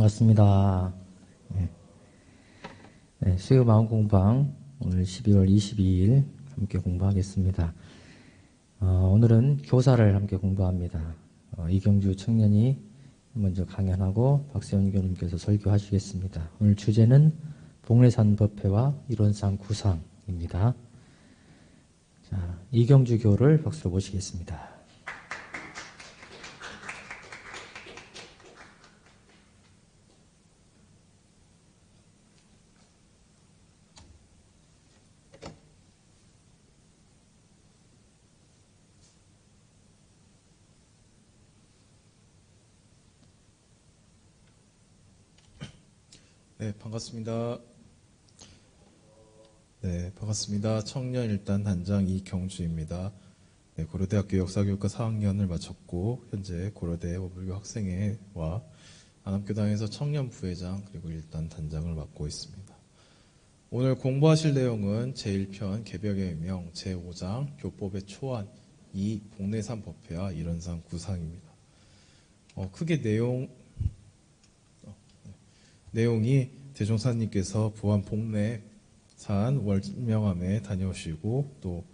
반갑습니다. 네, 수요 마음 공방 오늘 12월 22일 함께 공부하겠습니다. 오늘은 교사를 함께 공부합니다. 이경주 청년이 먼저 강연하고 박세훈 교님께서 설교하시겠습니다. 오늘 주제는 복례산 법회와 이론상 구상입니다. 자, 이경주 교를 박수로 모시겠습니다. 네, 반갑습니다. 네, 반갑습니다. 청년일단 단장 이경주입니다. 네, 고려대학교 역사교육과 4학년을 마쳤고 현재 고려대 원불교 학생회와 안암교당에서 청년 부회장 그리고 일단 단장을 맡고 있습니다. 오늘 공부하실 내용은 제1편 개벽의 명 제5장 교법의 초안 2 복례산 법회와 이론상 구상입니다. 크게 내용이 대종사님께서 부안 복례산 월명암에 다녀오시고 또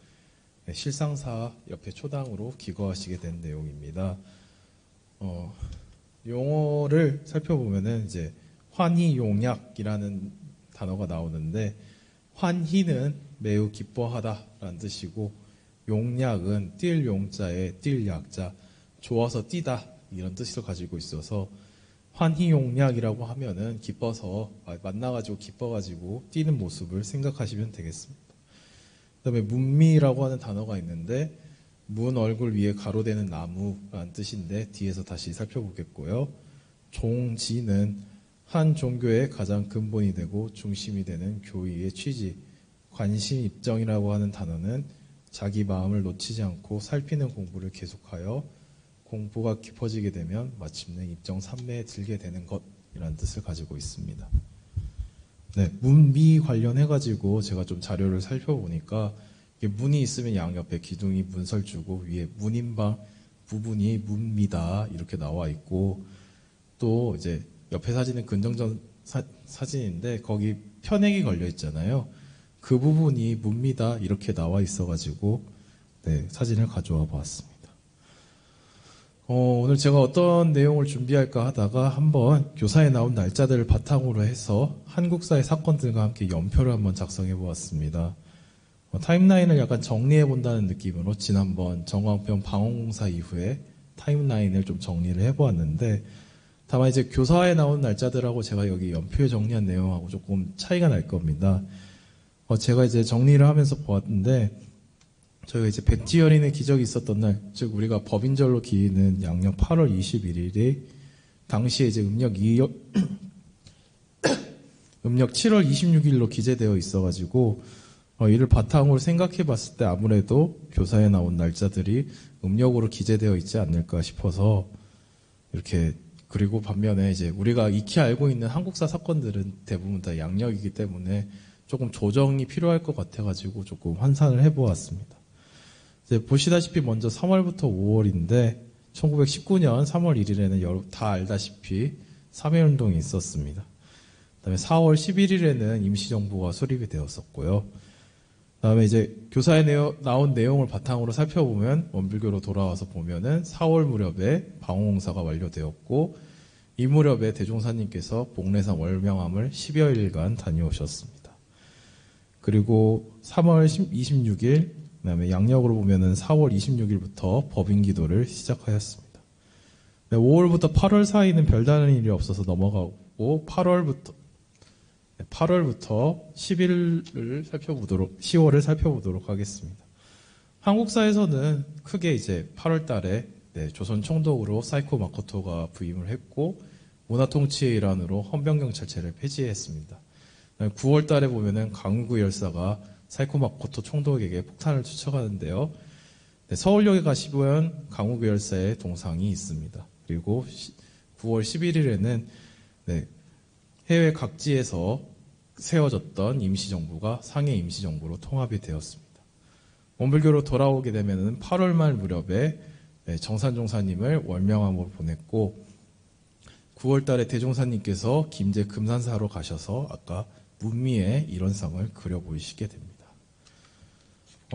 실상사 옆에 초당으로 기거하시게 된 내용입니다. 용어를 살펴보면은 이제 환희용약이라는 단어가 나오는데 환희는 매우 기뻐하다라는 뜻이고 용약은 뛸 용자에 뛸 약자 좋아서 뛰다 이런 뜻을 가지고 있어서 환희용약이라고 하면은 기뻐서 만나가지고 기뻐가지고 뛰는 모습을 생각하시면 되겠습니다. 그다음에 문미라고 하는 단어가 있는데 문 얼굴 위에 가로되는 나무라는 뜻인데 뒤에서 다시 살펴보겠고요. 종지는 한 종교의 가장 근본이 되고 중심이 되는 교의의 취지, 관심 입정이라고 하는 단어는 자기 마음을 놓치지 않고 살피는 공부를 계속하여 공부가 깊어지게 되면 마침내 입정 삼매에 들게 되는 것이라는 뜻을 가지고 있습니다. 네, 문미 관련해가지고 제가 좀 자료를 살펴보니까 이게 문이 있으면 양옆에 기둥이 문설주고 위에 문인방 부분이 문미다 이렇게 나와 있고 또 이제 옆에 사진은 근정전 사진인데 거기 편액이 걸려 있잖아요. 그 부분이 문미다 이렇게 나와 있어가지고 네, 사진을 가져와 보았습니다. 오늘 제가 어떤 내용을 준비할까 하다가 한번 교사에 나온 날짜들을 바탕으로 해서 한국사의 사건들과 함께 연표를 한번 작성해 보았습니다. 타임라인을 약간 정리해 본다는 느낌으로 지난번 정왕편 방언공사 이후에 타임라인을 좀 정리를 해 보았는데 다만 이제 교사에 나온 날짜들하고 제가 여기 연표에 정리한 내용하고 조금 차이가 날 겁니다. 제가 이제 정리를 하면서 보았는데 저희가 이제 백지열인의 기적이 있었던 날, 즉 우리가 법인절로 기리는 양력 8월 21일이 당시에 이제 음력 7월 26일로 기재되어 있어가지고 이를 바탕으로 생각해 봤을 때 아무래도 교사에 나온 날짜들이 음력으로 기재되어 있지 않을까 싶어서 이렇게 그리고 반면에 이제 우리가 익히 알고 있는 한국사 사건들은 대부분 다 양력이기 때문에 조금 조정이 필요할 것 같아가지고 조금 환산을 해보았습니다. 이제 보시다시피 먼저 3월부터 5월인데 1919년 3월 1일에는 다 알다시피 3.1운동이 있었습니다. 그다음에 4월 11일에는 임시정부가 수립이 되었었고요. 그다음에 이제 교사에 나온 내용을 바탕으로 살펴보면 원불교로 돌아와서 보면은 4월 무렵에 방언공사가 완료되었고 이 무렵에 대종사님께서 복례산 월명암을 10여일간 다녀오셨습니다. 그리고 3월 26일 그다음에 양력으로 보면은 4월 26일부터 법인기도를 시작하였습니다. 5월부터 8월 사이는 별다른 일이 없어서 넘어가고 8월부터 10월을 살펴보도록 하겠습니다. 한국사에서는 크게 이제 8월 달에 조선 총독으로 사이코 마코토가 부임을 했고 문화통치의 일환으로 헌병경찰체를 폐지했습니다. 9월 달에 보면은 강우구 열사가 사이코 마코토 총독에게 폭탄을 투척하는데요. 서울역에 가시면 강우구 열사의 동상이 있습니다. 그리고 9월 11일에는 해외 각지에서 세워졌던 임시정부가 상해 임시정부로 통합이 되었습니다. 원불교로 돌아오게 되면 8월 말 무렵에 정산종사님을 월명암으로 보냈고 9월 달에 대종사님께서 김제 금산사로 가셔서 아까 문미의 일원상을 그려 보이시게 됩니다.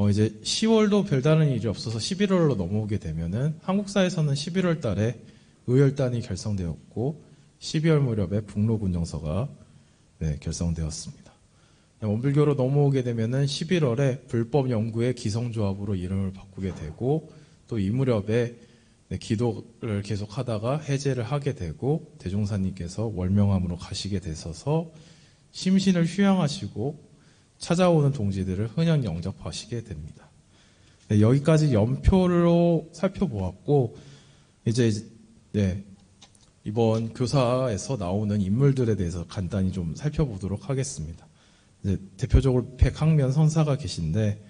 이제 10월도 별다른 일이 없어서 11월로 넘어오게 되면은 한국사에서는 11월 달에 의열단이 결성되었고 12월 무렵에 북로군정서가 결성되었습니다. 원불교로 넘어오게 되면은 11월에 불법 연구의 기성조합으로 이름을 바꾸게 되고 또 이 무렵에 기도를 계속하다가 해제를 하게 되고 대종사님께서 월명암으로 가시게 되셔서 심신을 휴양하시고 찾아오는 동지들을 흔연 영접하시게 됩니다. 여기까지 연표로 살펴보았고 이제 이번 교사에서 나오는 인물들에 대해서 간단히 좀 살펴보도록 하겠습니다. 이제 대표적으로 백학면 선사가 계신데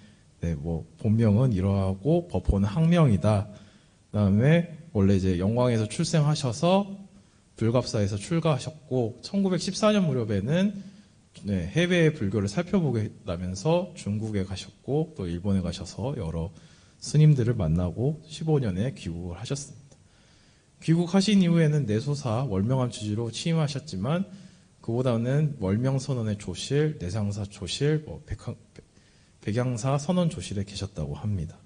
본명은 이러하고 법호는 학명이다. 그다음에 원래 이제 영광에서 출생하셔서 불갑사에서 출가하셨고 1914년 무렵에는 해외의 불교를 살펴보겠다면서 중국에 가셨고 또 일본에 가셔서 여러 스님들을 만나고 15년에 귀국을 하셨습니다. 귀국하신 이후에는 내소사 월명암 주지로 취임하셨지만 그보다는 월명선원의 조실, 내상사 조실, 백양사 선원 조실에 계셨다고 합니다.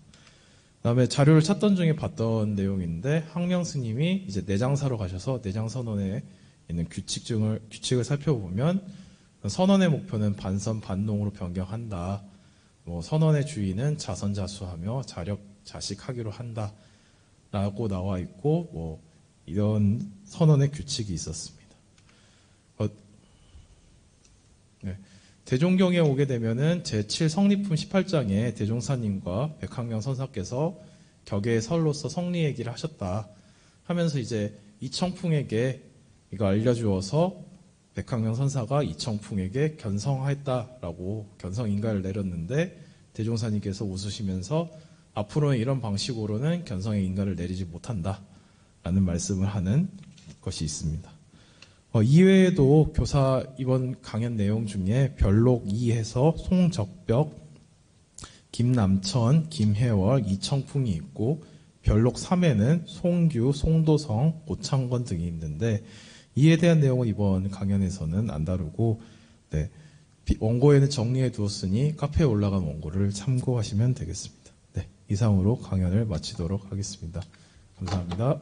그다음에 자료를 찾던 중에 봤던 내용인데 학명 스님이 이제 내장사로 가셔서 내장선원에 있는 규칙을 살펴보면 선원의 목표는 반선 반농으로 변경한다. 선원의 주의는 자선자수하며 자력 자식하기로 한다. 라고 나와 있고 이런 선원의 규칙이 있었습니다. 대종경에 오게 되면은 제7 성리품 18장에 대종사님과 백학명 선사께서 격의 설로서 성리 얘기를 하셨다 하면서 이제 이청풍에게 이거 알려주어서 백학명 선사가 이청풍에게 견성했다라고 견성인가를 내렸는데 대종사님께서 웃으시면서 앞으로는 이런 방식으로는 견성의 인가를 내리지 못한다라는 말씀을 하는 것이 있습니다. 이외에도 교사 이번 강연 내용 중에 별록 2에서 송적벽, 김남천, 김혜월, 이청풍이 있고 별록 3에는 송규, 송도성, 오창건 등이 있는데 이에 대한 내용은 이번 강연에서는 안 다루고 원고에는 정리해 두었으니 카페에 올라간 원고를 참고하시면 되겠습니다. 이상으로 강연을 마치도록 하겠습니다. 감사합니다.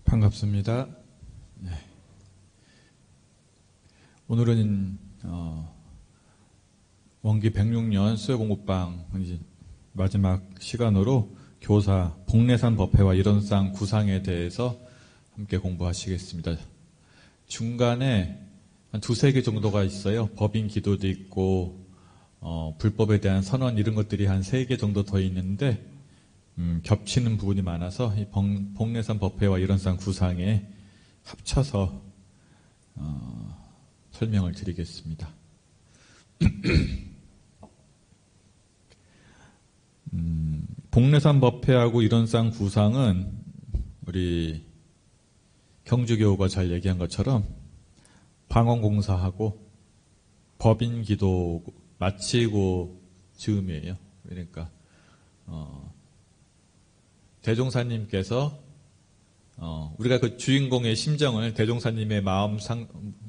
반갑습니다. 오늘은 원기 106년 수요공부방 마지막 시간으로 교사 복례산 법회와 일원상 구상에 대해서 함께 공부하시겠습니다. 중간에 한 두세 개 정도가 있어요. 법인 기도도 있고 불법에 대한 선언 이런 것들이 한 세 개 정도 더 있는데 겹치는 부분이 많아서 이 복례산 법회와 일원상 구상에 합쳐서 설명을 드리겠습니다. 복례산 법회하고 일원상 구상은 우리 경주교우가 잘 얘기한 것처럼 방언공사하고 법인기도 마치고 즈음이에요. 그러니까 대종사님께서 우리가 그 주인공의 심정을 대종사님의 마음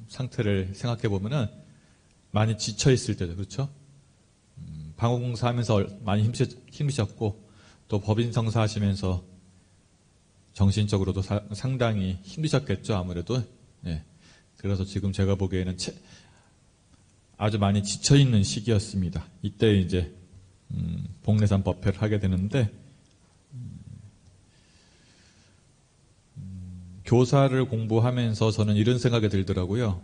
상태를 생각해 보면은 많이 지쳐 있을 때죠, 그렇죠? 방언공사하면서 많이 힘드셨고 또 법인성사 하시면서 정신적으로도 상당히 힘드셨겠죠, 아무래도. 그래서 지금 제가 보기에는 아주 많이 지쳐 있는 시기였습니다. 이때 이제 복례산 법회를 하게 되는데. 교사를 공부하면서 저는 이런 생각이 들더라고요.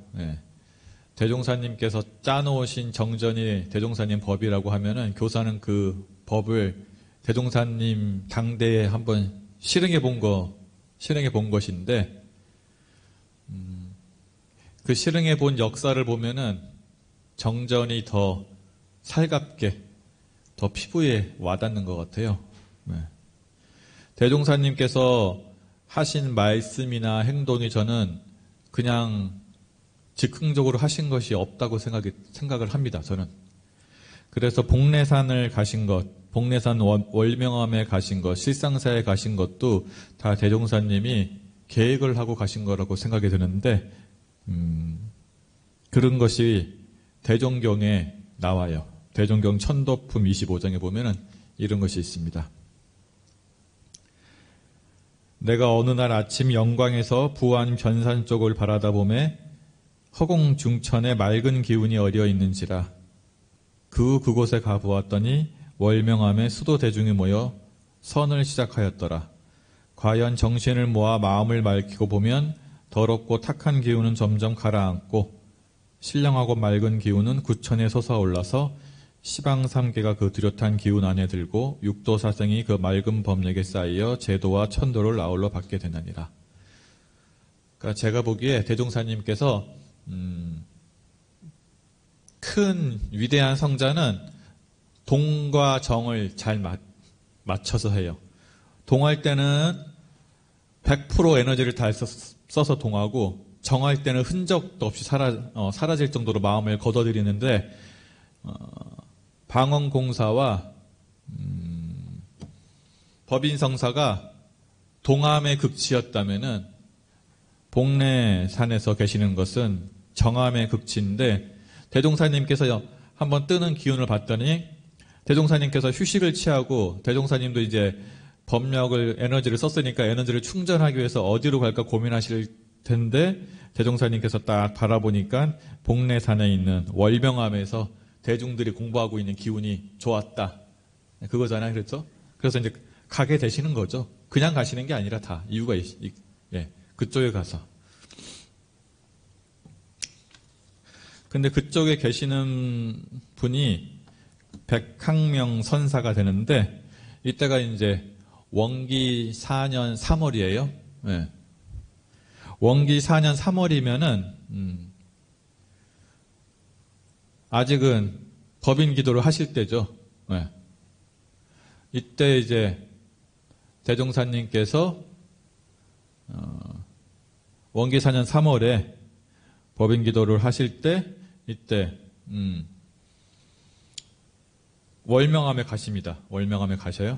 대종사님께서 짜놓으신 정전이 대종사님 법이라고 하면은 교사는 그 법을 대종사님 당대에 한번 실행해 본 것인데, 그 실흥해 본 역사를 보면은 정전이 더 살갑게, 더 피부에 와닿는 것 같아요. 네. 대종사님께서 하신 말씀이나 행동이 저는 그냥 즉흥적으로 하신 것이 없다고 생각을 합니다. 저는. 그래서 복례산을 가신 것, 복례산 월명암에 가신 것, 실상사에 가신 것도 다 대종사님이 계획을 하고 가신 거라고 생각이 드는데 그런 것이 대종경에 나와요. 대종경 천도품 25장에 보면은 이런 것이 있습니다. 내가 어느 날 아침 영광에서 부안 변산 쪽을 바라다 보매 허공 중천에 맑은 기운이 어려 있는지라 그곳에 가보았더니 월명암에 수도 대중이 모여 선을 시작하였더라. 과연 정신을 모아 마음을 맑히고 보면 더럽고 탁한 기운은 점점 가라앉고 신령하고 맑은 기운은 구천에 솟아올라서 시방삼계가 그 뚜렷한 기운 안에 들고 육도사생이 그 맑은 법력에 쌓여 제도와 천도를 아울러 받게 되느니라. 그러니까 제가 보기에 대종사님께서 큰 위대한 성자는 동과 정을 잘 맞춰서 해요. 동할 때는 100% 에너지를 다 써서 동하고 정할 때는 흔적도 없이 사라질 정도로 마음을 걷어들이는데 방언공사와 법인성사가 동함의 극치였다면은 복례산에서 계시는 것은 정함의 극치인데 대종사님께서 한번 뜨는 기운을 봤더니 대종사님께서 휴식을 취하고 대종사님도 이제 법력을 에너지를 썼으니까 에너지를 충전하기 위해서 어디로 갈까 고민하실 텐데 대종사님께서 딱 바라보니까 복례산에 있는 월명암에서 대중들이 공부하고 있는 기운이 좋았다. 그거잖아요. 그렇죠? 그래서 이제 가게 되시는 거죠. 그냥 가시는 게 아니라 다 이유가 그쪽에 가서. 근데 그쪽에 계시는 분이 백항명 선사가 되는데 이때가 이제 원기 4년 3월이에요. 네. 원기 4년 3월이면은 아직은 법인 기도를 하실 때죠. 네. 이때 이제 대종사님께서 원기 4년 3월에 법인 기도를 하실 때 이때 월명암에 가십니다. 월명암에 가셔요.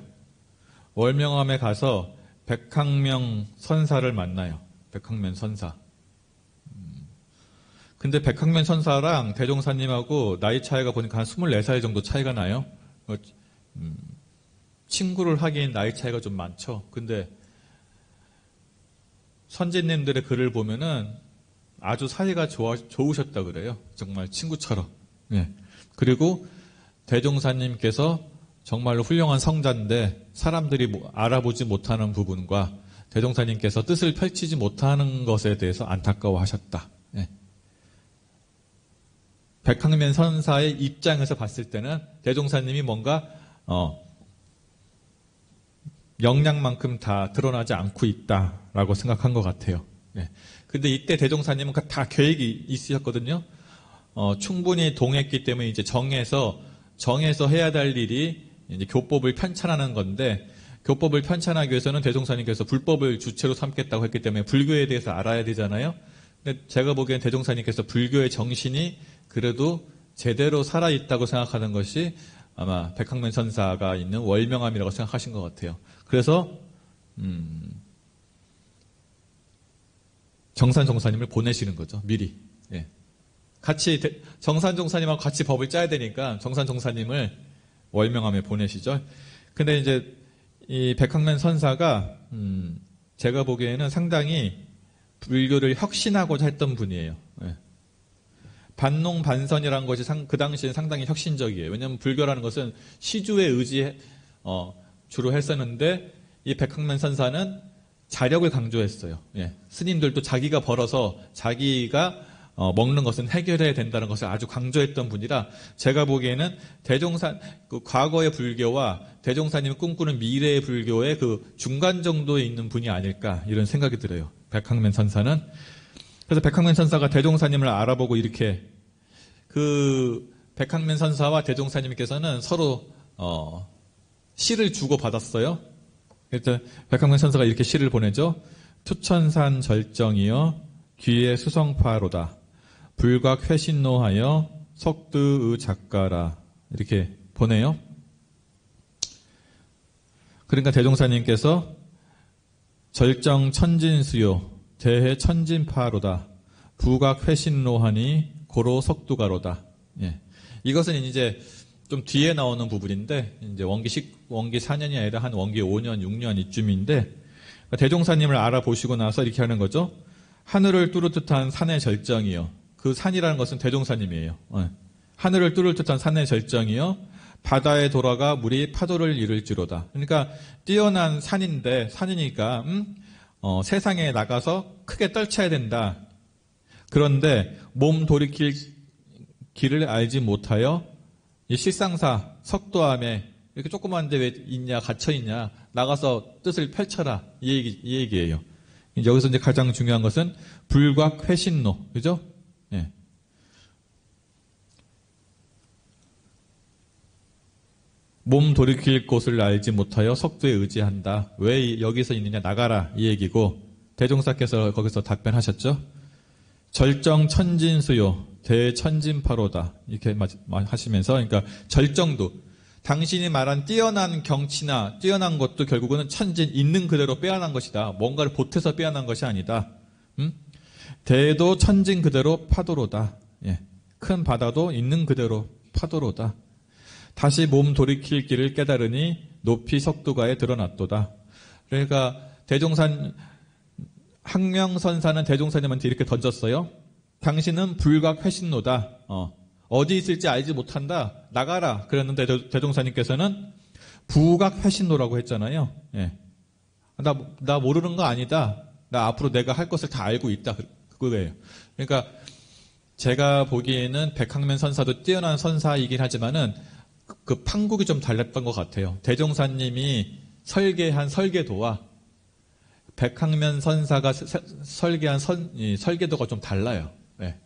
월명암에 가서 백항명 선사를 만나요. 백항면 선사. 근데 백항면 선사랑 대종사님하고 나이 차이가 보니까 한 24살 정도 차이가 나요. 친구를 하기엔 나이 차이가 좀 많죠. 근데 선지님들의 글을 보면은 아주 사이가 좋으셨다 그래요. 정말 친구처럼. 네. 그리고 대종사님께서 정말로 훌륭한 성자인데 사람들이 알아보지 못하는 부분과 대종사님께서 뜻을 펼치지 못하는 것에 대해서 안타까워하셨다. 네. 백항면 선사의 입장에서 봤을 때는 대종사님이 뭔가 역량만큼 다 드러나지 않고 있다라고 생각한 것 같아요. 네. 근데 이때 대종사님은 다 계획이 있으셨거든요. 충분히 동했기 때문에 이제 정해서 해야 될 일이 이제 교법을 편찬하는 건데 교법을 편찬하기 위해서는 대종사님께서 불법을 주체로 삼겠다고 했기 때문에 불교에 대해서 알아야 되잖아요. 근데 제가 보기엔 대종사님께서 불교의 정신이 그래도 제대로 살아있다고 생각하는 것이 아마 백항면 선사가 있는 월명암이라고 생각하신 것 같아요. 그래서 정산 종사님을 보내시는 거죠. 미리. 예. 같이 정산 종사님하고 같이 법을 짜야 되니까 정산 종사님을 월명암에 보내시죠. 근데 이제 이 백항면 선사가 제가 보기에는 상당히 불교를 혁신하고자 했던 분이에요. 예. 반농반선이라는 것이 그 당시에 상당히 혁신적이에요. 왜냐하면 불교라는 것은 시주에 주로 했었는데 이 백항면 선사는 자력을 강조했어요. 예. 스님들도 자기가 벌어서 자기가 먹는 것은 해결해야 된다는 것을 아주 강조했던 분이라 제가 보기에는 그 과거의 불교와 대종사님이 꿈꾸는 미래의 불교의 그 중간 정도에 있는 분이 아닐까 이런 생각이 들어요. 백항면 선사는. 그래서 백학면 선사가 대종사님을 알아보고 이렇게 백학면 선사와 대종사님께서는 서로 시를 주고 받았어요. 그래서 백학면 선사가 이렇게 시를 보내죠. 투천산 절정이여 귀의 수성파로다. 불각 회신노하여 석두의 작가라. 이렇게 보내요. 그러니까 대종사님께서 절정 천진수요 대해 천진파로다. 부각 회신노하니 고로 석두가로다. 예. 이것은 이제 좀 뒤에 나오는 부분인데, 이제 원기 4년이 아니라 한 원기 5년, 6년 이쯤인데, 대종사님을 알아보시고 나서 이렇게 하는 거죠. 하늘을 뚫을 듯한 산의 절정이요. 그 산이라는 것은 대종사님이에요. 하늘을 뚫을 듯한 산의 절정이요. 바다에 돌아가 물이 파도를 이룰지로다. 그러니까 뛰어난 산이니까 세상에 나가서 크게 떨쳐야 된다. 그런데 몸 돌이킬 길을 알지 못하여 이 실상사 석도암에 이렇게 조그만 데 왜 있냐, 갇혀있냐, 나가서 뜻을 펼쳐라. 이 얘기예요. 여기서 이제 가장 중요한 것은 불각 회신노. 그죠? 예. 몸 돌이킬 곳을 알지 못하여 석도에 의지한다. 왜 여기서 있느냐, 나가라. 이 얘기고, 대종사께서 거기서 답변하셨죠? 절정 천진수요, 대천진파로다. 이렇게 하시면서, 그러니까 절정도, 당신이 말한 뛰어난 경치나 뛰어난 것도 결국은 천진, 있는 그대로 빼앗는 것이다. 뭔가를 보태서 빼앗는 것이 아니다. 대도 천진 그대로 파도로다. 예. 큰 바다도 있는 그대로 파도로다. 다시 몸 돌이킬 길을 깨달으니 높이 석두가에 드러났도다. 그러니까 학명선사는 대종사님한테 이렇게 던졌어요. 당신은 불각 회신노다. 어디 있을지 알지 못한다. 나가라. 그랬는데 대종사님께서는 부각 회신노라고 했잖아요. 예. 나 모르는 거 아니다. 나 앞으로 내가 할 것을 다 알고 있다. 그거예요. 그러니까 제가 보기에는 백학면 선사도 뛰어난 선사이긴 하지만은 그 판국이 좀 달랐던 것 같아요. 대종사님이 설계한 설계도와 백학면 선사가 설계한 설계도가 좀 달라요. 네.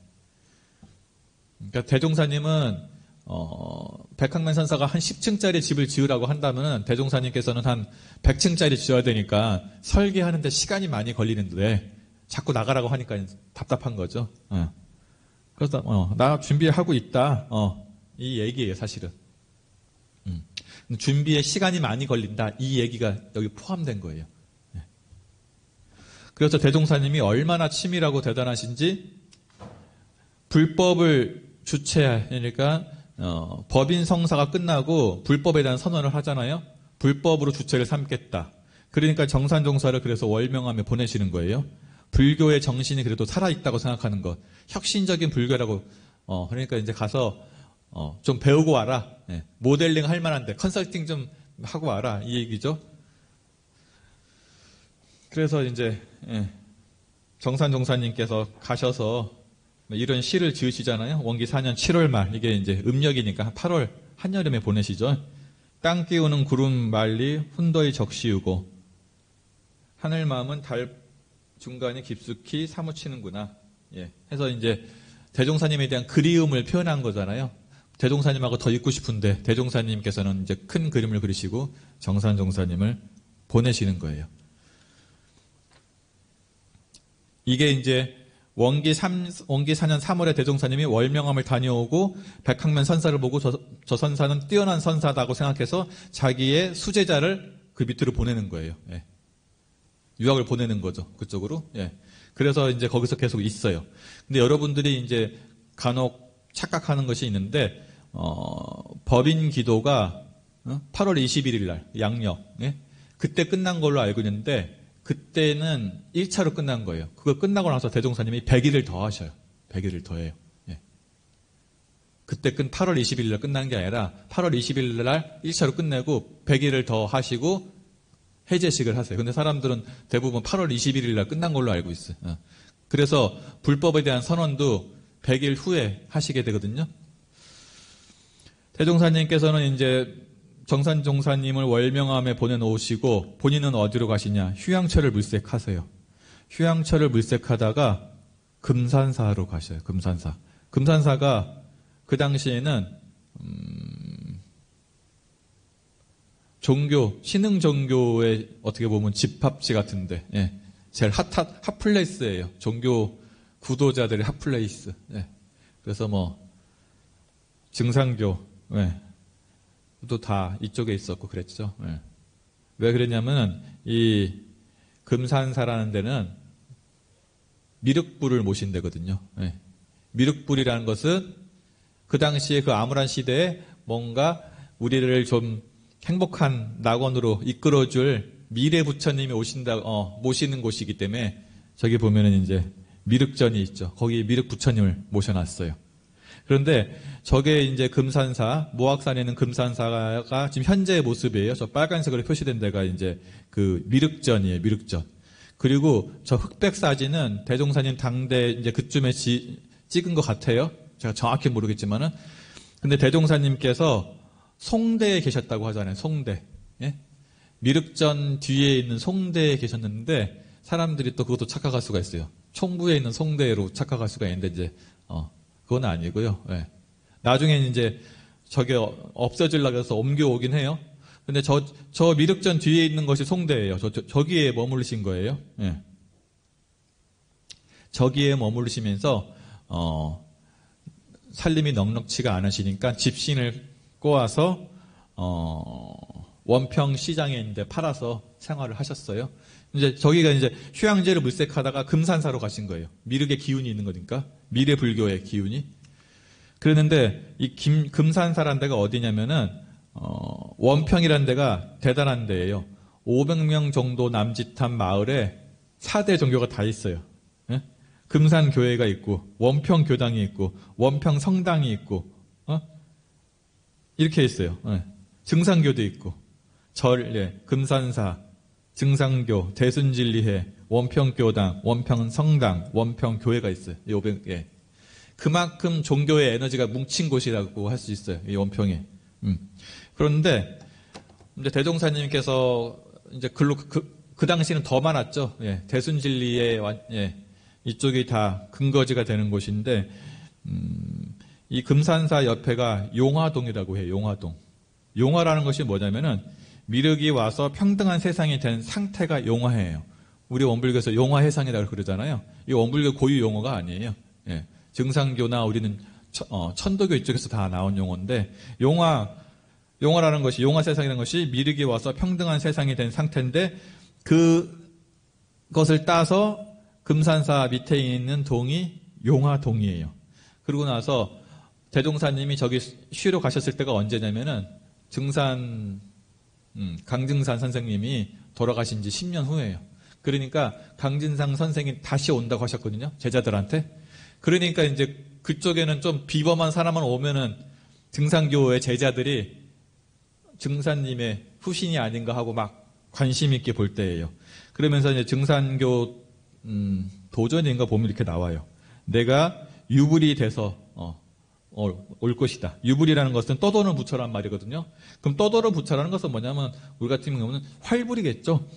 그러니까 대종사님은 백학면 선사가 한 10층짜리 집을 지으라고 한다면 대종사님께서는 한 100층짜리 지어야 되니까 설계하는데 시간이 많이 걸리는데 자꾸 나가라고 하니까 답답한 거죠. 그래서 나 준비하고 있다. 이 얘기예요, 사실은. 준비에 시간이 많이 걸린다. 이 얘기가 여기 포함된 거예요. 그래서 대종사님이 얼마나 치밀하고 대단하신지 불법을 주체하니까 법인 성사가 끝나고 불법에 대한 선언을 하잖아요. 불법으로 주체를 삼겠다. 그러니까 정산종사를 그래서 월명함에 보내시는 거예요. 불교의 정신이 그래도 살아있다고 생각하는 것. 혁신적인 불교라고. 그러니까 이제 가서 좀 배우고 와라. 예. 모델링 할 만한데 컨설팅 좀 하고 와라. 이 얘기죠. 그래서 이제 정산종사님께서 가셔서 이런 시를 지으시잖아요. 원기 4년 7월 말. 이게 이제 음력이니까 8월 한여름에 보내시죠. 땅 끼우는 구름 말리 훈더히 적시우고 하늘 마음은 달 중간에 깊숙이 사무치는구나. 예. 해서 이제 대종사님에 대한 그리움을 표현한 거잖아요. 대종사님하고 더 있고 싶은데 대종사님께서는 이제 큰 그림을 그리시고 정산종사님을 보내시는 거예요. 이게 이제 원기 4년 3월에 대종사님이 월명함을 다녀오고 백학면 선사를 보고 저 선사는 뛰어난 선사다고 생각해서 자기의 수제자를 그 밑으로 보내는 거예요. 예. 유학을 보내는 거죠. 그쪽으로. 예. 그래서 이제 거기서 계속 있어요. 근데 여러분들이 이제 간혹 착각하는 것이 있는데, 법인 기도가 8월 21일 날, 양력. 예? 그때 끝난 걸로 알고 있는데, 그때는 1차로 끝난 거예요. 그거 끝나고 나서 대종사님이 100일을 더 하셔요. 100일을 더 해요. 예. 그때 8월 21일 날 끝난 게 아니라 8월 21일 날 1차로 끝내고 100일을 더 하시고 해제식을 하세요. 근데 사람들은 대부분 8월 21일 날 끝난 걸로 알고 있어요. 그래서 불법에 대한 선언도 100일 후에 하시게 되거든요. 대종사님께서는 이제 정산종사님을 월명함에 보내놓으시고 본인은 어디로 가시냐? 휴양처를 물색하세요. 휴양처를 물색하다가 금산사로 가셔요. 금산사. 금산사가 그 당시에는 종교, 신흥 종교의 어떻게 보면 집합지 같은데, 예. 제일 핫플레이스예요. 종교 구도자들의 핫플레이스. 예. 그래서 뭐 증상교, 예. 또 다 이쪽에 있었고 그랬죠. 예. 왜 그랬냐면 이 금산사라는 데는 미륵불을 모신 데거든요. 예. 미륵불이라는 것은 그 당시에 그 암울한 시대에 뭔가 우리를 좀 행복한 낙원으로 이끌어줄 미래 부처님이 모시는 곳이기 때문에 저기 보면은 이제 미륵전이 있죠. 거기 미륵 부처님을 모셔놨어요. 그런데 저게 이제 금산사, 모악산에 있는 금산사가 지금 현재의 모습이에요. 저 빨간색으로 표시된 데가 이제 그 미륵전이에요. 미륵전. 그리고 저 흑백 사진은 대종사님 당대 이제 그쯤에 찍은 것 같아요. 제가 정확히 모르겠지만은. 근데 대종사님께서 송대에 계셨다고 하잖아요. 송대. 예? 미륵전 뒤에 있는 송대에 계셨는데 사람들이 또 그것도 착각할 수가 있어요. 총부에 있는 송대로 착각할 수가 있는데 이제 그건 아니고요. 예. 나중에 이제 저게 없어지려고 해서 옮겨오긴 해요. 근데 저 미륵전 뒤에 있는 것이 송대예요. 저기에 머무르신 거예요. 예. 저기에 머무르시면서 살림이 넉넉치가 않으시니까 집신을 꼬아서 원평 시장에 있는데 팔아서 생활을 하셨어요. 이제 저기가 이제 휴양지를 물색하다가 금산사로 가신 거예요. 미륵의 기운이 있는 거니까. 미래 불교의 기운이. 그랬는데 이 금산사라는 데가 어디냐면은 원평이라는 데가 대단한 데예요. 500명 정도 남짓한 마을에 4대 종교가 다 있어요. 예? 금산교회가 있고 원평교당이 있고 원평성당이 있고 이렇게 있어요. 예. 증상교도 있고 금산사, 증상교, 대순진리회, 원평교당, 원평성당, 원평교회가 있어요. 이 500, 예. 그만큼 종교의 에너지가 뭉친 곳이라고 할 수 있어요. 이 원평에. 그런데 이제 대종사님께서 이제 그 당시는 더 많았죠. 예. 대순진리의 이쪽이 다 근거지가 되는 곳인데 이 금산사 옆에가 용화동이라고 해요. 용화동. 용화라는 것이 뭐냐면은 미륵이 와서 평등한 세상이 된 상태가 용화예요. 우리 원불교에서 용화해상이라고 그러잖아요. 이 원불교 고유 용어가 아니에요. 예. 증상교나 우리는 천도교 이쪽에서 다 나온 용어인데 용화라는 것이 용화세상이라는 것이 미륵이 와서 평등한 세상이 된 상태인데 그것을 따서 금산사 밑에 있는 동이 용화동이에요. 그러고 나서 대종사님이 저기 쉬러 가셨을 때가 언제냐면은 강증산 선생님이 돌아가신 지 10년 후예요. 그러니까 강진상 선생이 다시 온다고 하셨거든요. 제자들한테. 그러니까 이제 그쪽에는 좀 비범한 사람만 오면은 증산교의 제자들이 증산님의 후신이 아닌가 하고 막 관심 있게 볼 때예요. 그러면서 이제 증산교 도전인가 보면 이렇게 나와요. 내가 유불이 돼서 올 것이다. 유불이라는 것은 떠도는 부처란 말이거든요. 그럼 떠도는 부처라는 것은 뭐냐면 우리 같은 경우는 활불이겠죠.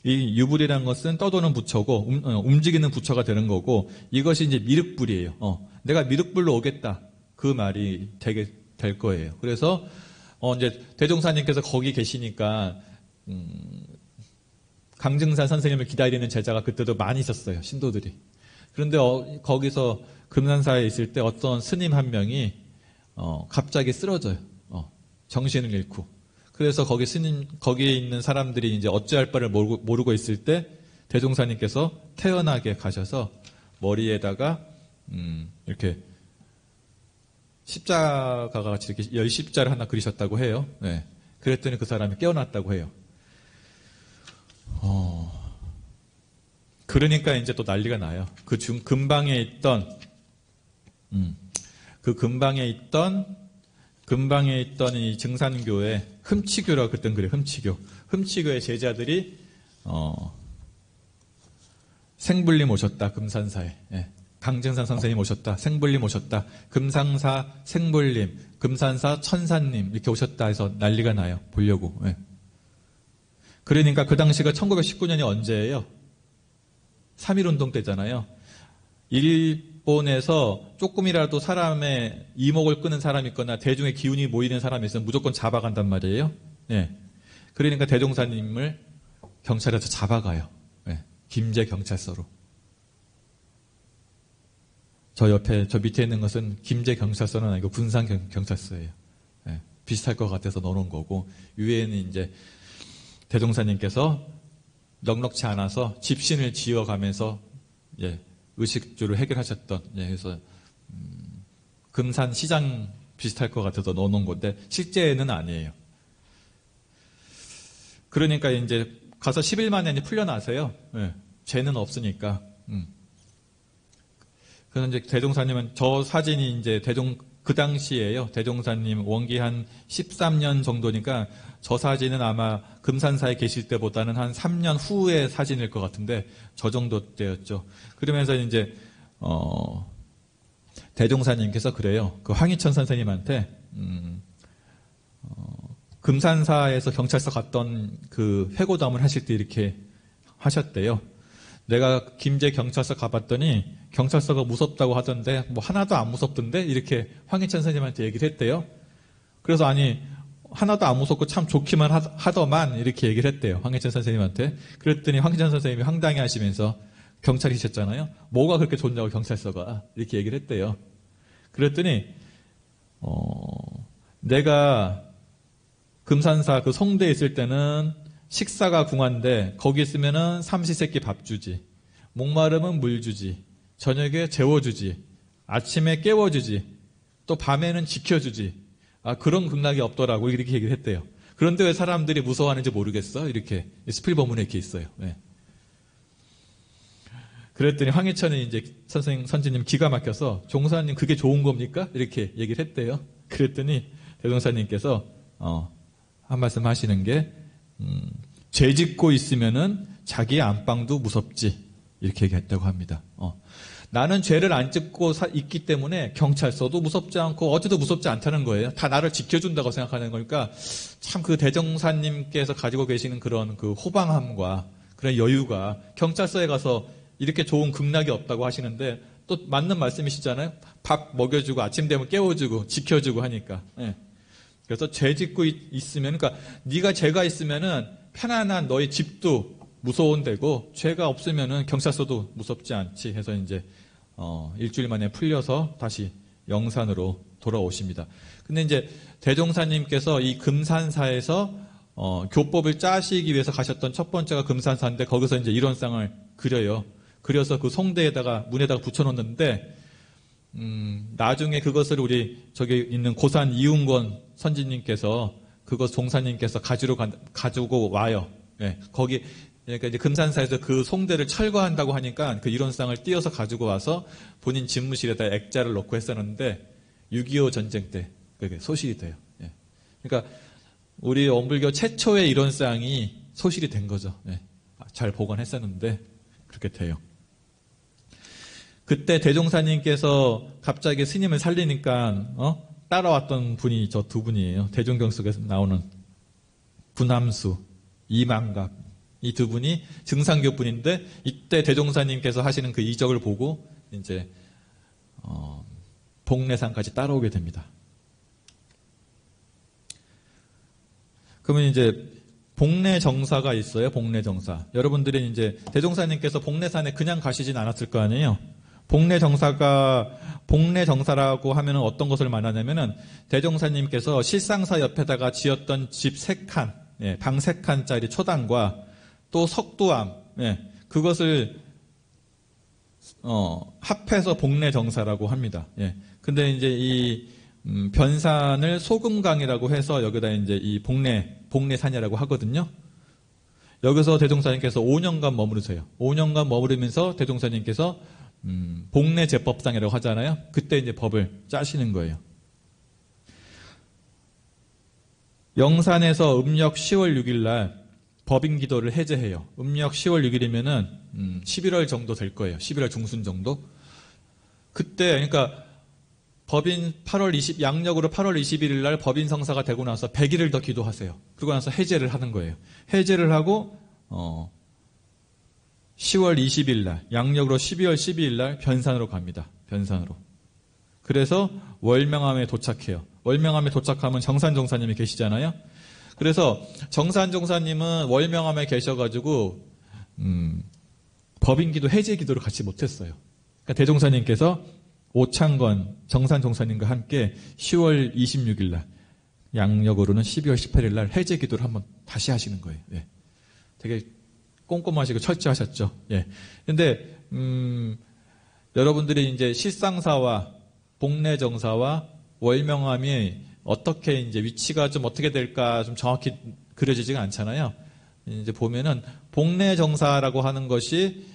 이 유불이라는 것은 떠도는 부처고 움직이는 부처가 되는 거고 이것이 이제 미륵불이에요. 내가 미륵불로 오겠다. 그 말이 되게 될 거예요. 그래서 이제 대종사님께서 거기 계시니까 강증산 선생님을 기다리는 제자가 그때도 많이 있었어요. 신도들이. 그런데 거기서 금산사에 있을 때 어떤 스님 한 명이 갑자기 쓰러져요. 정신을 잃고. 그래서 거기에 있는 사람들이 이제 어찌할 바를 모르고 있을 때 대종사님께서 태연하게 가셔서 머리에다가 이렇게 십자가가 같이 이렇게 열십자를 하나 그리셨다고 해요. 네. 그랬더니 그 사람이 깨어났다고 해요. 그러니까 이제 또 난리가 나요. 그 근방에 있던 이 증산교의 흠치교라고 그랬던 그래요. 흠치교의 제자들이 생불림 오셨다. 금산사에. 예. 강증산 선생님 오셨다. 생불림 오셨다. 금상사 생불림, 금산사 천사님 이렇게 오셨다 해서 난리가 나요. 보려고. 예. 그러니까 그 당시가 1919년이 언제예요? 3.1운동 때잖아요. 일본에서 조금이라도 사람의 이목을 끄는 사람이 있거나 대중의 기운이 모이는 사람이 있으면 무조건 잡아간단 말이에요. 예. 그러니까 대종사님을 경찰에서 잡아가요. 예. 김제 경찰서로. 저 밑에 있는 것은 김제 경찰서는 아니고 군산 경찰서예요. 예. 비슷할 것 같아서 넣어놓은 거고, 위에는 이제 대종사님께서 넉넉치 않아서 집신을 지어가면서 예, 의식주를 해결하셨던, 예, 그래서 금산 시장 비슷할 것 같아서 넣어놓은 건데 실제는 아니에요. 그러니까 이제 가서 10일 만에 이제 풀려나세요. 예, 죄는 없으니까. 그래서 이제 대종사님은 저 사진이 이제 그 당시에요. 대종사님 원기 한 13년 정도니까 저 사진은 아마 금산사에 계실 때보다는 한 3년 후의 사진일 것 같은데 저 정도 때였죠. 그러면서 이제 대종사님께서 그래요. 그 황희천 선생님한테 금산사에서 경찰서 갔던 그 회고담을 하실 때 이렇게 하셨대요. 내가 김제 경찰서 가봤더니 경찰서가 무섭다고 하던데 뭐 하나도 안 무섭던데 이렇게 황희천 선생님한테 얘기를 했대요. 그래서 아니 하나도 안 무섭고 참 좋기만 하더만 이렇게 얘기를 했대요. 황희천 선생님한테. 그랬더니 황희천 선생님이 황당해 하시면서 경찰이셨잖아요. 뭐가 그렇게 좋냐고 경찰서가 이렇게 얘기를 했대요. 그랬더니 내가 금산사 그 송대에 있을 때는 식사가 궁한데 거기 있으면은 삼시세끼 밥 주지, 목마르면 물 주지, 저녁에 재워주지, 아침에 깨워주지, 또 밤에는 지켜주지. 그런 극락이 없더라고 이렇게 얘기를 했대요. 그런데 왜 사람들이 무서워하는지 모르겠어? 이렇게 스필버문에 이렇게 있어요. 네. 그랬더니 황희천이 이제 선생님 기가 막혀서 종사님 그게 좋은 겁니까? 이렇게 얘기를 했대요. 그랬더니 대종사님께서 한 말씀 하시는 게 죄 짓고 있으면은 자기의 안방도 무섭지 이렇게 얘기했다고 합니다. 나는 죄를 안 짓고 있기 때문에 경찰서도 무섭지 않고 어디도 무섭지 않다는 거예요. 다 나를 지켜준다고 생각하는 거니까 참 그 대종사님께서 가지고 계시는 그런 그 호방함과 그런 여유가 경찰서에 가서 이렇게 좋은 극락이 없다고 하시는데 또 맞는 말씀이시잖아요. 밥 먹여주고 아침 되면 깨워주고 지켜주고 하니까. 예. 그래서 죄 짓고 있으면, 그러니까 네가 죄가 있으면은 편안한 너의 집도 무서운 데고 죄가 없으면은 경찰서도 무섭지 않지 해서 이제 일주일 만에 풀려서 다시 영산으로 돌아오십니다. 근데 이제 대종사님께서 이 금산사에서 교법을 짜시기 위해서 가셨던 첫 번째가 금산사인데 거기서 이제 이론상을 그려요. 그려서 그 송대에다가 문에다가 붙여놓는데 나중에 그것을 우리 저기 있는 고산 이웅건 선지님께서 그것 종사님께서 가지고 와요. 예, 거기 그러니까 이제 금산사에서 그 송대를 철거한다고 하니까 그 이론상을 띄어서 가지고 와서 본인 집무실에다 액자를 넣고 했었는데 6.25 전쟁 때 그게 소실이 돼요. 예. 그러니까 우리 원불교 최초의 이론상이 소실이 된 거죠. 예. 잘 보관했었는데 그렇게 돼요. 그때 대종사님께서 갑자기 스님을 살리니까 따라왔던 분이 저 두 분이에요. 대종경 속에서 나오는 분함수, 이망갑 이 두 분이 증상교분인데 이때 대종사님께서 하시는 그 이적을 보고 이제 복례산까지 따라오게 됩니다. 그러면 이제 복례정사가 있어요. 복례정사. 여러분들이 이제 대종사님께서 복례산에 그냥 가시진 않았을 거 아니에요. 복례정사라고 하면은 어떤 것을 말하냐면은 대종사님께서 실상사 옆에다가 지었던 집 3칸, 예, 방 3칸짜리 초당과 또 석두암, 예, 그것을 합해서 복례정사라고 합니다. 예. 근데 이제 이 변산을 소금강이라고 해서 여기다 이제 이 복례산이라고 하거든요. 여기서 대종사님께서 5년간 머무르세요. 5년간 머무르면서 대종사님께서 복례제법상이라고 하잖아요. 그때 이제 법을 짜시는 거예요. 영산에서 음력 10월 6일 날 법인 기도를 해제해요. 음력 10월 6일이면은 11월 정도 될 거예요. 11월 중순 정도. 그때 그러니까 법인 양력으로 8월 21일 날 법인 성사가 되고 나서 100일을 더 기도하세요. 그러고 나서 해제를 하는 거예요. 해제를 하고 10월 20일 날, 양력으로 12월 12일 날 변산으로 갑니다. 변산으로. 그래서 월명암에 도착해요. 월명암에 도착하면 정산 종사님이 계시잖아요. 그래서 정산 종사님은 월명암에 계셔가지고 법인기도 해제기도를 같이 못했어요. 그러니까 대종사님께서 오창건 정산 종사님과 함께 10월 26일 날, 양력으로는 12월 18일 날 해제기도를 한번 다시 하시는 거예요. 예. 되게 꼼꼼하시고 철저하셨죠. 예. 근데 여러분들이 이제 실상사와 복례정사와 월명암이 어떻게 이제 위치가 좀 어떻게 될까 좀 정확히 그려지지가 않잖아요. 이제 보면은 복례정사라고 하는 것이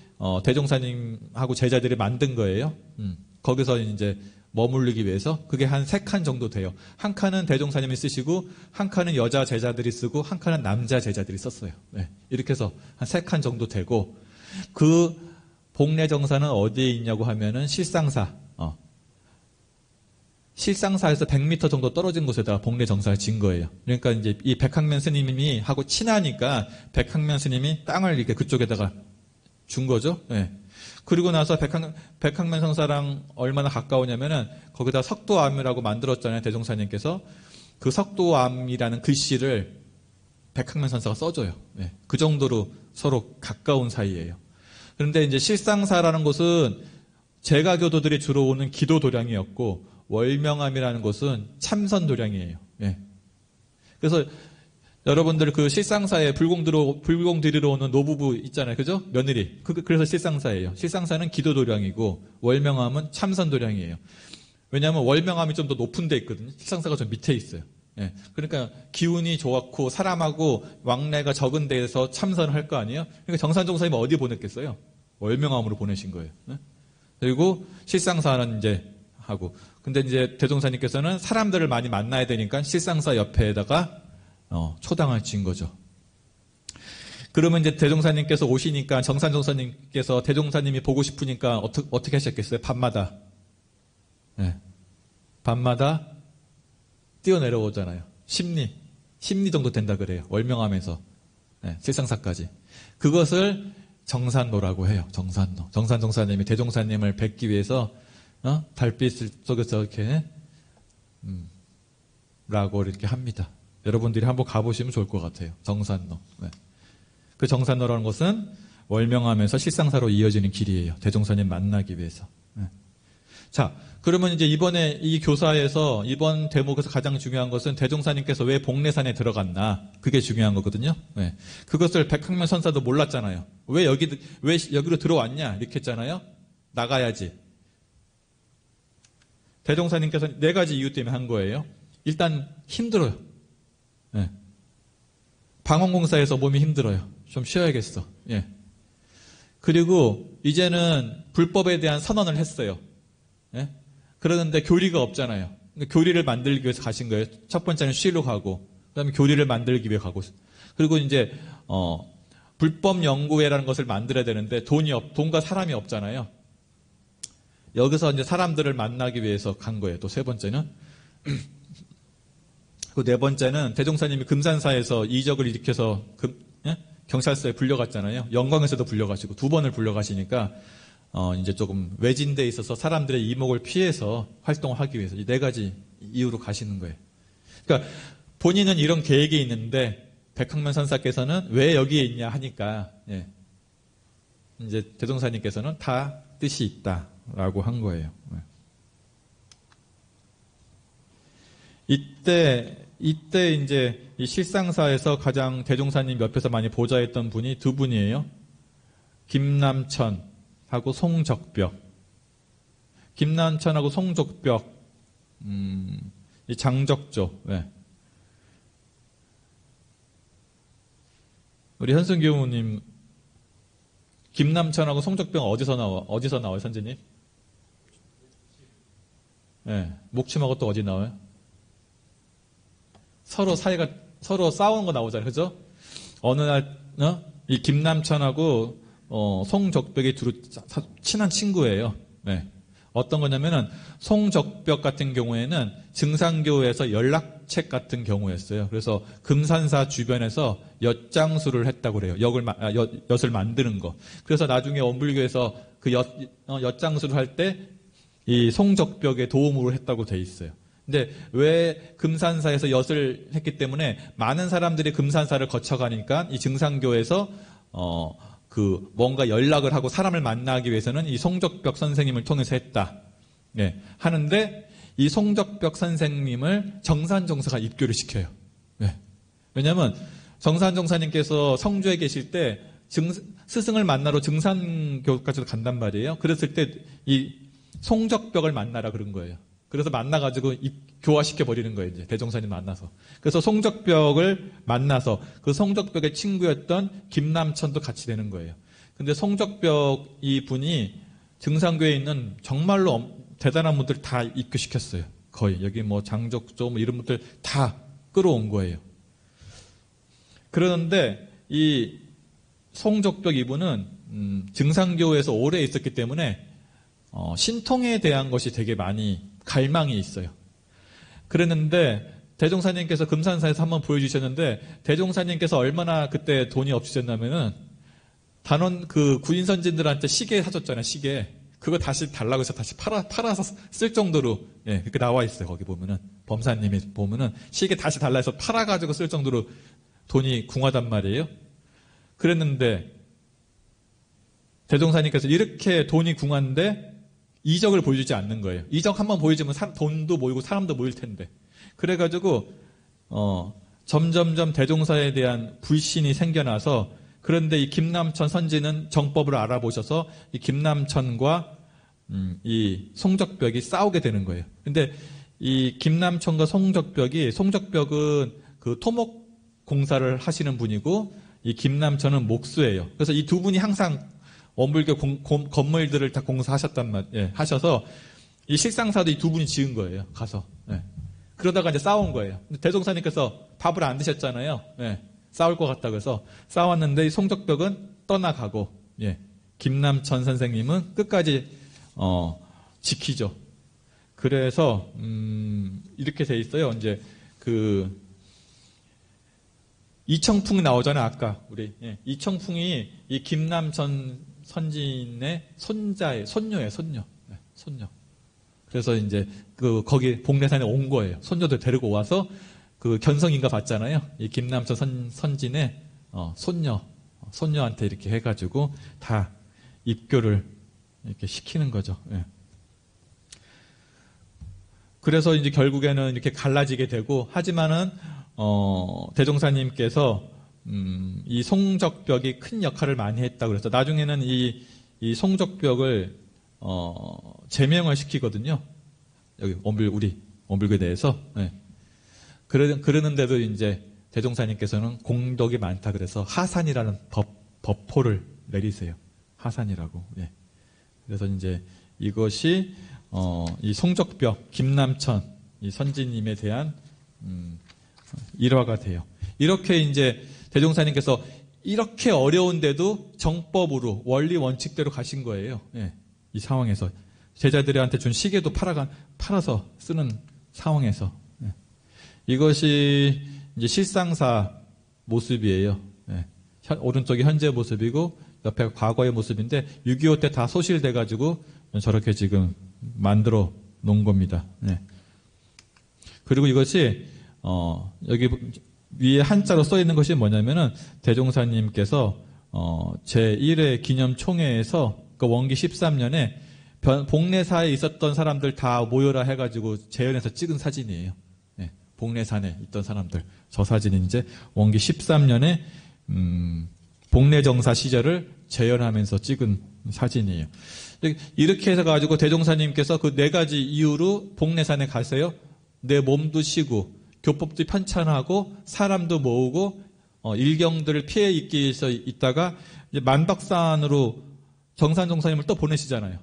대종사님하고 제자들이 만든 거예요. 거기서 이제 머무르기 위해서 그게 한 3칸 정도 돼요. 한 칸은 대종사님이 쓰시고 한 칸은 여자 제자들이 쓰고 한 칸은 남자 제자들이 썼어요. 네. 이렇게 해서 한 3칸 정도 되고 그 복례정사는 어디에 있냐고 하면은 실상사. 실상사에서 100m 정도 떨어진 곳에다가 복례정사를 지은 거예요. 그러니까 이제 이 백학면 스님이 하고 친하니까 백학면 스님이 땅을 이렇게 그쪽에다가 준 거죠. 네. 그리고 나서 백학면 성사랑 얼마나 가까우냐면은 거기다 석도암이라고 만들었잖아요. 대종사님께서. 그 석도암이라는 글씨를 백학면 선사가 써줘요. 네. 그 정도로 서로 가까운 사이예요. 그런데 이제 실상사라는 곳은 제가교도들이 주로 오는 기도 도량이었고 월명암이라는 곳은 참선 도량이에요. 네. 그래서 여러분들 그 실상사에 불공 드리러 오는 노부부 있잖아요. 그죠? 며느리. 그래서 실상사예요. 실상사는 기도 도량이고 월명암은 참선 도량이에요. 왜냐하면 월명암이 좀 더 높은 데 있거든요. 실상사가 좀 밑에 있어요. 예. 그러니까 기운이 좋고 사람하고 왕래가 적은 데에서 참선을 할 거 아니에요? 그러니까 정산종사님은 어디 보냈겠어요? 월명암으로 보내신 거예요. 예? 그리고 실상사는 이제 하고. 근데 이제 대종사님께서는 사람들을 많이 만나야 되니까 실상사 옆에다가 초당을 지은 거죠. 그러면 이제 대종사님께서 오시니까 정산종사님께서 대종사님이 보고 싶으니까 어떻게 하셨겠어요? 밤마다. 네. 밤마다 뛰어내려오잖아요. 심리 정도 된다 그래요. 월명암에서 네, 실상사까지. 그것을 정산노라고 해요. 정산노. 정산종사님이 대종사님을 뵙기 위해서 달빛 속에서 이렇게 라고 이렇게 합니다. 여러분들이 한번 가보시면 좋을 것 같아요. 정산로. 네. 그 정산로라는 것은 월명암에서 실상사로 이어지는 길이에요. 대종사님 만나기 위해서. 네. 자, 그러면 이제 이번에 이 교사에서 이번 대목에서 가장 중요한 것은 대종사님께서 왜 복례산에 들어갔나. 그게 중요한 거거든요. 네. 그것을 백학면 선사도 몰랐잖아요. 왜 여기로 들어왔냐. 이렇게 했잖아요. 나가야지. 대종사님께서 4가지 이유 때문에 한 거예요. 일단 힘들어요. 예. 방언공사에서 몸이 힘들어요. 좀 쉬어야겠어. 예. 그리고 이제는 불법에 대한 선언을 했어요. 예. 그러는데 교리가 없잖아요. 그러니까 교리를 만들기 위해서 가신 거예요. 첫 번째는 쉬러 가고, 그다음에 교리를 만들기 위해 가고, 그리고 이제 불법 연구회라는 것을 만들어야 되는데 돈과 사람이 없잖아요. 여기서 이제 사람들을 만나기 위해서 간 거예요. 또 3번째는. 그 4번째는 대종사님이 금산사에서 이적을 일으켜서 경찰서에 불려갔잖아요. 영광에서도 불려가시고 2번을 불려가시니까 이제 조금 외진데 있어서 사람들의 이목을 피해서 활동을 하기 위해서 이 4가지 이유로 가시는 거예요. 그러니까 본인은 이런 계획이 있는데 백학면 선사께서는 왜 여기에 있냐 하니까 이제 대종사님께서는 다 뜻이 있다라고 한 거예요. 이때 이제 이 실상사에서 가장 대종사님 옆에서 많이 보좌했던 분이 2분이에요. 김남천하고 송적벽. 김남천하고 송적벽, 이 장적조. 네. 우리 현승교우님, 김남천하고 송적벽 어디서 나와요, 선생님? 네. 목침하고 또 어디 나와요? 서로 싸우는 거 나오잖아요. 그죠? 어느 날, 이 김남천하고, 송적벽이 두루 친한 친구예요. 네. 어떤 거냐면은, 송적벽 같은 경우에는 증산교에서 책 같은 경우였어요. 그래서 금산사 주변에서 엿장수를 했다고 그래요. 엿을 만드는 거. 그래서 나중에 원불교에서 그 엿장수를 할 때 이 송적벽에 도움을 했다고 돼 있어요. 근데 왜 금산사에서 엿을 했기 때문에 많은 사람들이 금산사를 거쳐가니까 이 증산교에서 그 뭔가 연락을 하고 사람을 만나기 위해서는 이 송적벽 선생님을 통해서 했다. 예, 하는데 이 송적벽 선생님을 정산종사가 입교를 시켜요. 예. 왜냐하면 정산종사님께서 성주에 계실 때 스승을 만나러 증산교까지도 간단 말이에요. 그랬을 때 이 송적벽을 만나라 그런 거예요. 그래서 만나가지고 교화시켜 버리는 거예요. 이제 대종사님 만나서. 그래서 송적벽을 만나서 그 송적벽의 친구였던 김남천도 같이 되는 거예요. 근데 송적벽 이 분이 증산교에 있는 정말로 대단한 분들 다 입교시켰어요. 거의 여기 뭐 장족조 뭐 이런 분들 다 끌어온 거예요. 그러는데 이 송적벽 이분은 증산교에서 오래 있었기 때문에 신통에 대한 것이 되게 많이 갈망이 있어요. 그랬는데 대종사님께서 금산사에서 한번 보여주셨는데 대종사님께서 얼마나 그때 돈이 없으셨냐면은 단원 그 구인선진들한테 시계 사줬잖아요. 시계. 그거 다시 달라고 해서 다시 팔아서 쓸 정도로, 예, 그렇게 나와 있어요. 거기 보면은. 범사님이 보면은 시계 다시 달라 해서 팔아가지고 쓸 정도로 돈이 궁하단 말이에요. 그랬는데 대종사님께서 이렇게 돈이 궁한데 이적을 보여주지 않는 거예요. 이적 한번 보여주면 돈도 모이고 사람도 모일 텐데. 그래가지고, 점점점 대종사에 대한 불신이 생겨나서, 그런데 이 김남천 선지는 정법을 알아보셔서 이 김남천과 이 송적벽이 싸우게 되는 거예요. 근데 이 김남천과 송적벽은 그 토목 공사를 하시는 분이고 이 김남천은 목수예요. 그래서 이 두 분이 항상 원불교 건물들을 다 공사하셨단 예, 하셔서 이 실상사도 이 두 분이 지은 거예요. 가서. 예. 그러다가 이제 싸운 거예요. 근데 대종사님께서 밥을 안 드셨잖아요. 예. 싸울 것 같다고 해서 싸웠는데 이 송적벽은 떠나가고, 예. 김남천 선생님은 끝까지 지키죠. 그래서 이렇게 돼 있어요. 이제 그 이청풍이 나오잖아요. 아까 우리 이청풍이 이 김남천 선진의 손녀예요. 손녀. 그래서 이제 그 거기 복례산에 온 거예요. 손녀들 데리고 와서 그 견성인가 봤잖아요. 이 김남천 선진의 손녀한테 이렇게 해가지고 다 입교를 이렇게 시키는 거죠. 예. 그래서 이제 결국에는 이렇게 갈라지게 되고, 하지만은 대종사님께서 이 송적벽이 큰 역할을 많이 했다고 그래서 나중에는 이 송적벽을 제명을 시키거든요. 여기 우리 원불교에 대해서. 네. 그러는데도 이제 대종사님께서는 공덕이 많다 그래서 하산이라는 법포를 내리세요. 하산이라고. 네. 그래서 이제 이것이 이 송적벽 김남천 이 선지님에 대한 일화가 돼요. 이렇게 이제 대종사님께서 이렇게 어려운데도 정법으로 원리 원칙대로 가신 거예요. 예, 이 상황에서 제자들한테 준 시계도 팔아서 쓰는 상황에서. 예. 이것이 이제 실상사 모습이에요. 예. 오른쪽이 현재 모습이고 옆에 과거의 모습인데 6.25 때 다 소실돼가지고 저렇게 지금 만들어 놓은 겁니다. 예. 그리고 이것이 여기 위에 한자로 써 있는 것이 뭐냐면은 대종사님께서 제1회 기념총회에서 그 원기 13년에 복례사에 있었던 사람들 다 모여라 해가지고 재현해서 찍은 사진이에요. 네, 복례산에 있던 사람들. 저 사진이 이제 원기 13년에 복례정사 시절을 재현하면서 찍은 사진이에요. 이렇게 해서 가지고 대종사님께서 그 4가지 이유로 복례산에 가세요. 내 몸도 쉬고 교법도 편찬하고 사람도 모으고 일경들을 피해 있기 위해서 있다가 이제 만덕산으로 정산종사님을 또 보내시잖아요.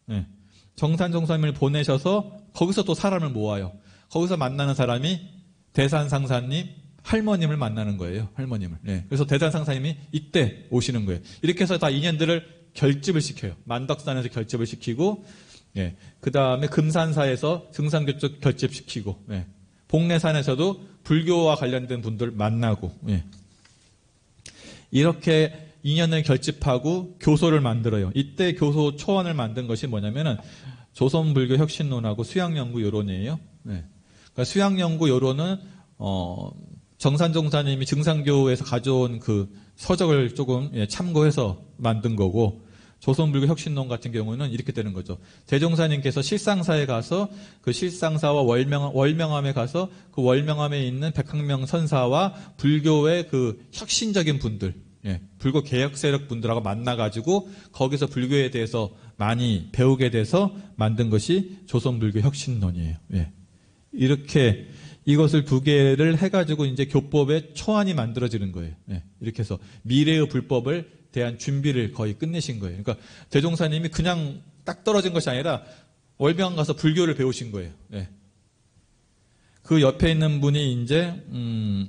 네. 정산종사님을 보내셔서 거기서 또 사람을 모아요. 거기서 만나는 사람이 대산상사님 할머님을 만나는 거예요. 할머님을. 네. 그래서 대산상사님이 이때 오시는 거예요. 이렇게 해서 다 인연들을 결집을 시켜요. 만덕산에서 결집을 시키고, 예. 그 다음에 금산사에서 증산교 쪽 결집시키고, 예. 복례산에서도 불교와 관련된 분들 만나고, 예. 이렇게 인연을 결집하고 교소를 만들어요. 이때 교소 초원을 만든 것이 뭐냐면은 조선불교 혁신론하고 수양연구 요론이에요. 네. 그러니까 수양연구 요론은 정산종사님이 증산교에서 가져온 그 서적을 조금 참고해서 만든 거고, 조선불교 혁신론 같은 경우는 이렇게 되는 거죠. 대종사님께서 실상사에 가서 그 실상사와 월명암에 가서 그 월명암에 있는 백학명 선사와 불교의 그 혁신적인 분들, 불교 개혁 세력 분들하고 만나가지고 거기서 불교에 대해서 많이 배우게 돼서 만든 것이 조선불교 혁신론이에요. 이렇게 이것을 두 개를 해가지고 이제 교법의 초안이 만들어지는 거예요. 이렇게 해서 미래의 불법을 대한 준비를 거의 끝내신 거예요. 그러니까 대종사님이 그냥 딱 떨어진 것이 아니라 월병 가서 불교를 배우신 거예요. 그 옆에 있는 분이 이제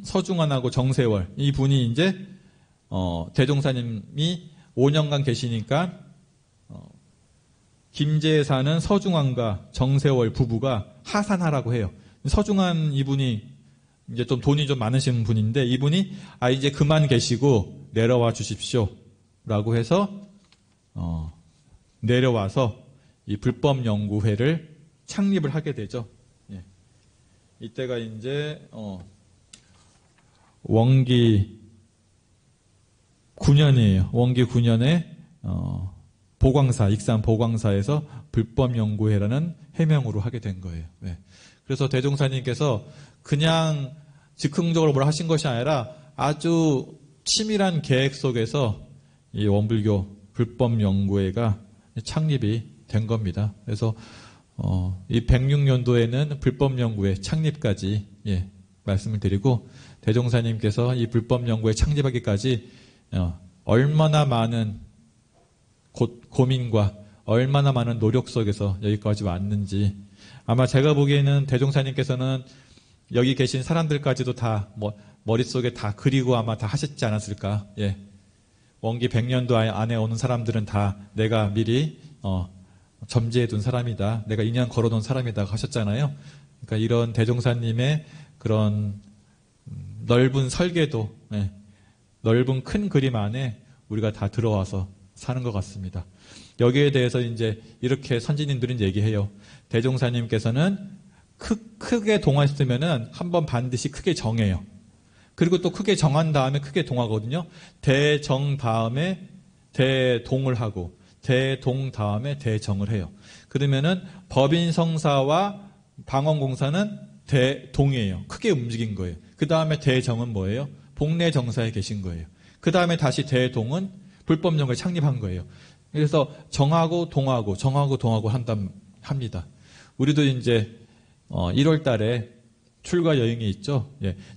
서중환하고 정세월, 이 분이 이제 대종사님이 5년간 계시니까 김제에 사는 서중환과 정세월 부부가 하산하라고 해요. 서중환 이분이 이제 좀 돈이 좀 많으신 분인데, 이분이 이제 그만 계시고 내려와 주십시오 라고 해서 내려와서 이 불법연구회를 창립을 하게 되죠. 이때가 이제 원기 9년이에요. 원기 9년에 보광사, 익산 보광사에서 불법연구회라는 해명으로 하게 된 거예요. 그래서 대종사님께서 그냥 즉흥적으로 뭘 하신 것이 아니라 아주 치밀한 계획 속에서 이 원불교 불법연구회가 창립이 된 겁니다. 그래서 이 106년도에는 불법연구회 창립까지 말씀을 드리고, 대종사님께서 이 불법연구회 창립하기까지 얼마나 많은 고민과 얼마나 많은 노력 속에서 여기까지 왔는지, 아마 제가 보기에는 대종사님께서는 여기 계신 사람들까지도 다 머릿속에 다 그리고 아마 다 하셨지 않았을까. 원기 100년도 안에 오는 사람들은 다 내가 미리 점지해둔 사람이다, 내가 인연 걸어놓은 사람이다 하셨잖아요. 그러니까 이런 대종사님의 그런 넓은 설계도, 넓은 큰 그림 안에 우리가 다 들어와서 사는 것 같습니다. 여기에 대해서 이제 이렇게 선진님들은 얘기해요. 대종사님께서는 크게 동화했으면은 한번 반드시 크게 정해요. 그리고 또 크게 정한 다음에 크게 동하거든요. 대정 다음에 대동을 하고, 대동 다음에 대정을 해요. 그러면은 법인성사와 방언공사는 대동이에요. 크게 움직인 거예요. 그 다음에 대정은 뭐예요? 복례정사에 계신 거예요. 그 다음에 다시 대동은 불법연구를 창립한 거예요. 그래서 정하고 동하고 정하고 동하고 합니다. 우리도 이제 1월 달에 출가 여행이 있죠.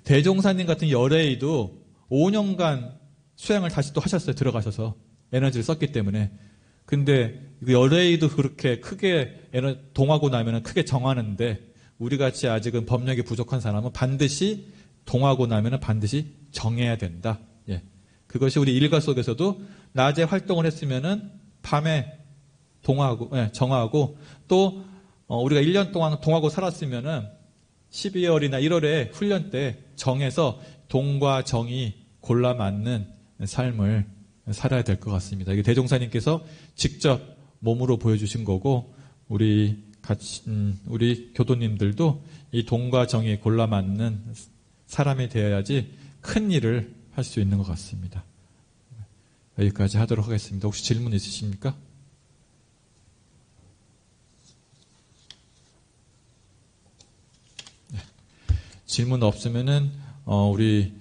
대종사님 같은 열애이도 5년간 수행을 다시 또 하셨어요. 들어가셔서 에너지를 썼기 때문에. 근데 열애이도 그렇게 크게 동하고 나면 크게 정하는데, 우리같이 아직은 법력이 부족한 사람은 반드시 동하고 나면 반드시 정해야 된다. 그것이 우리 일가 속에서도 낮에 활동을 했으면은 밤에 동하고, 정하고, 또 우리가 1년 동안 동하고 살았으면은 12월이나 1월에 훈련 때 정해서 동과 정이 골라 맞는 삶을 살아야 될 것 같습니다. 이게 대종사님께서 직접 몸으로 보여주신 거고, 우리 교도님들도 이 동과 정이 골라 맞는 사람이 되어야지 큰 일을 할 수 있는 것 같습니다. 여기까지 하도록 하겠습니다. 혹시 질문 있으십니까? 질문 없으면은 우리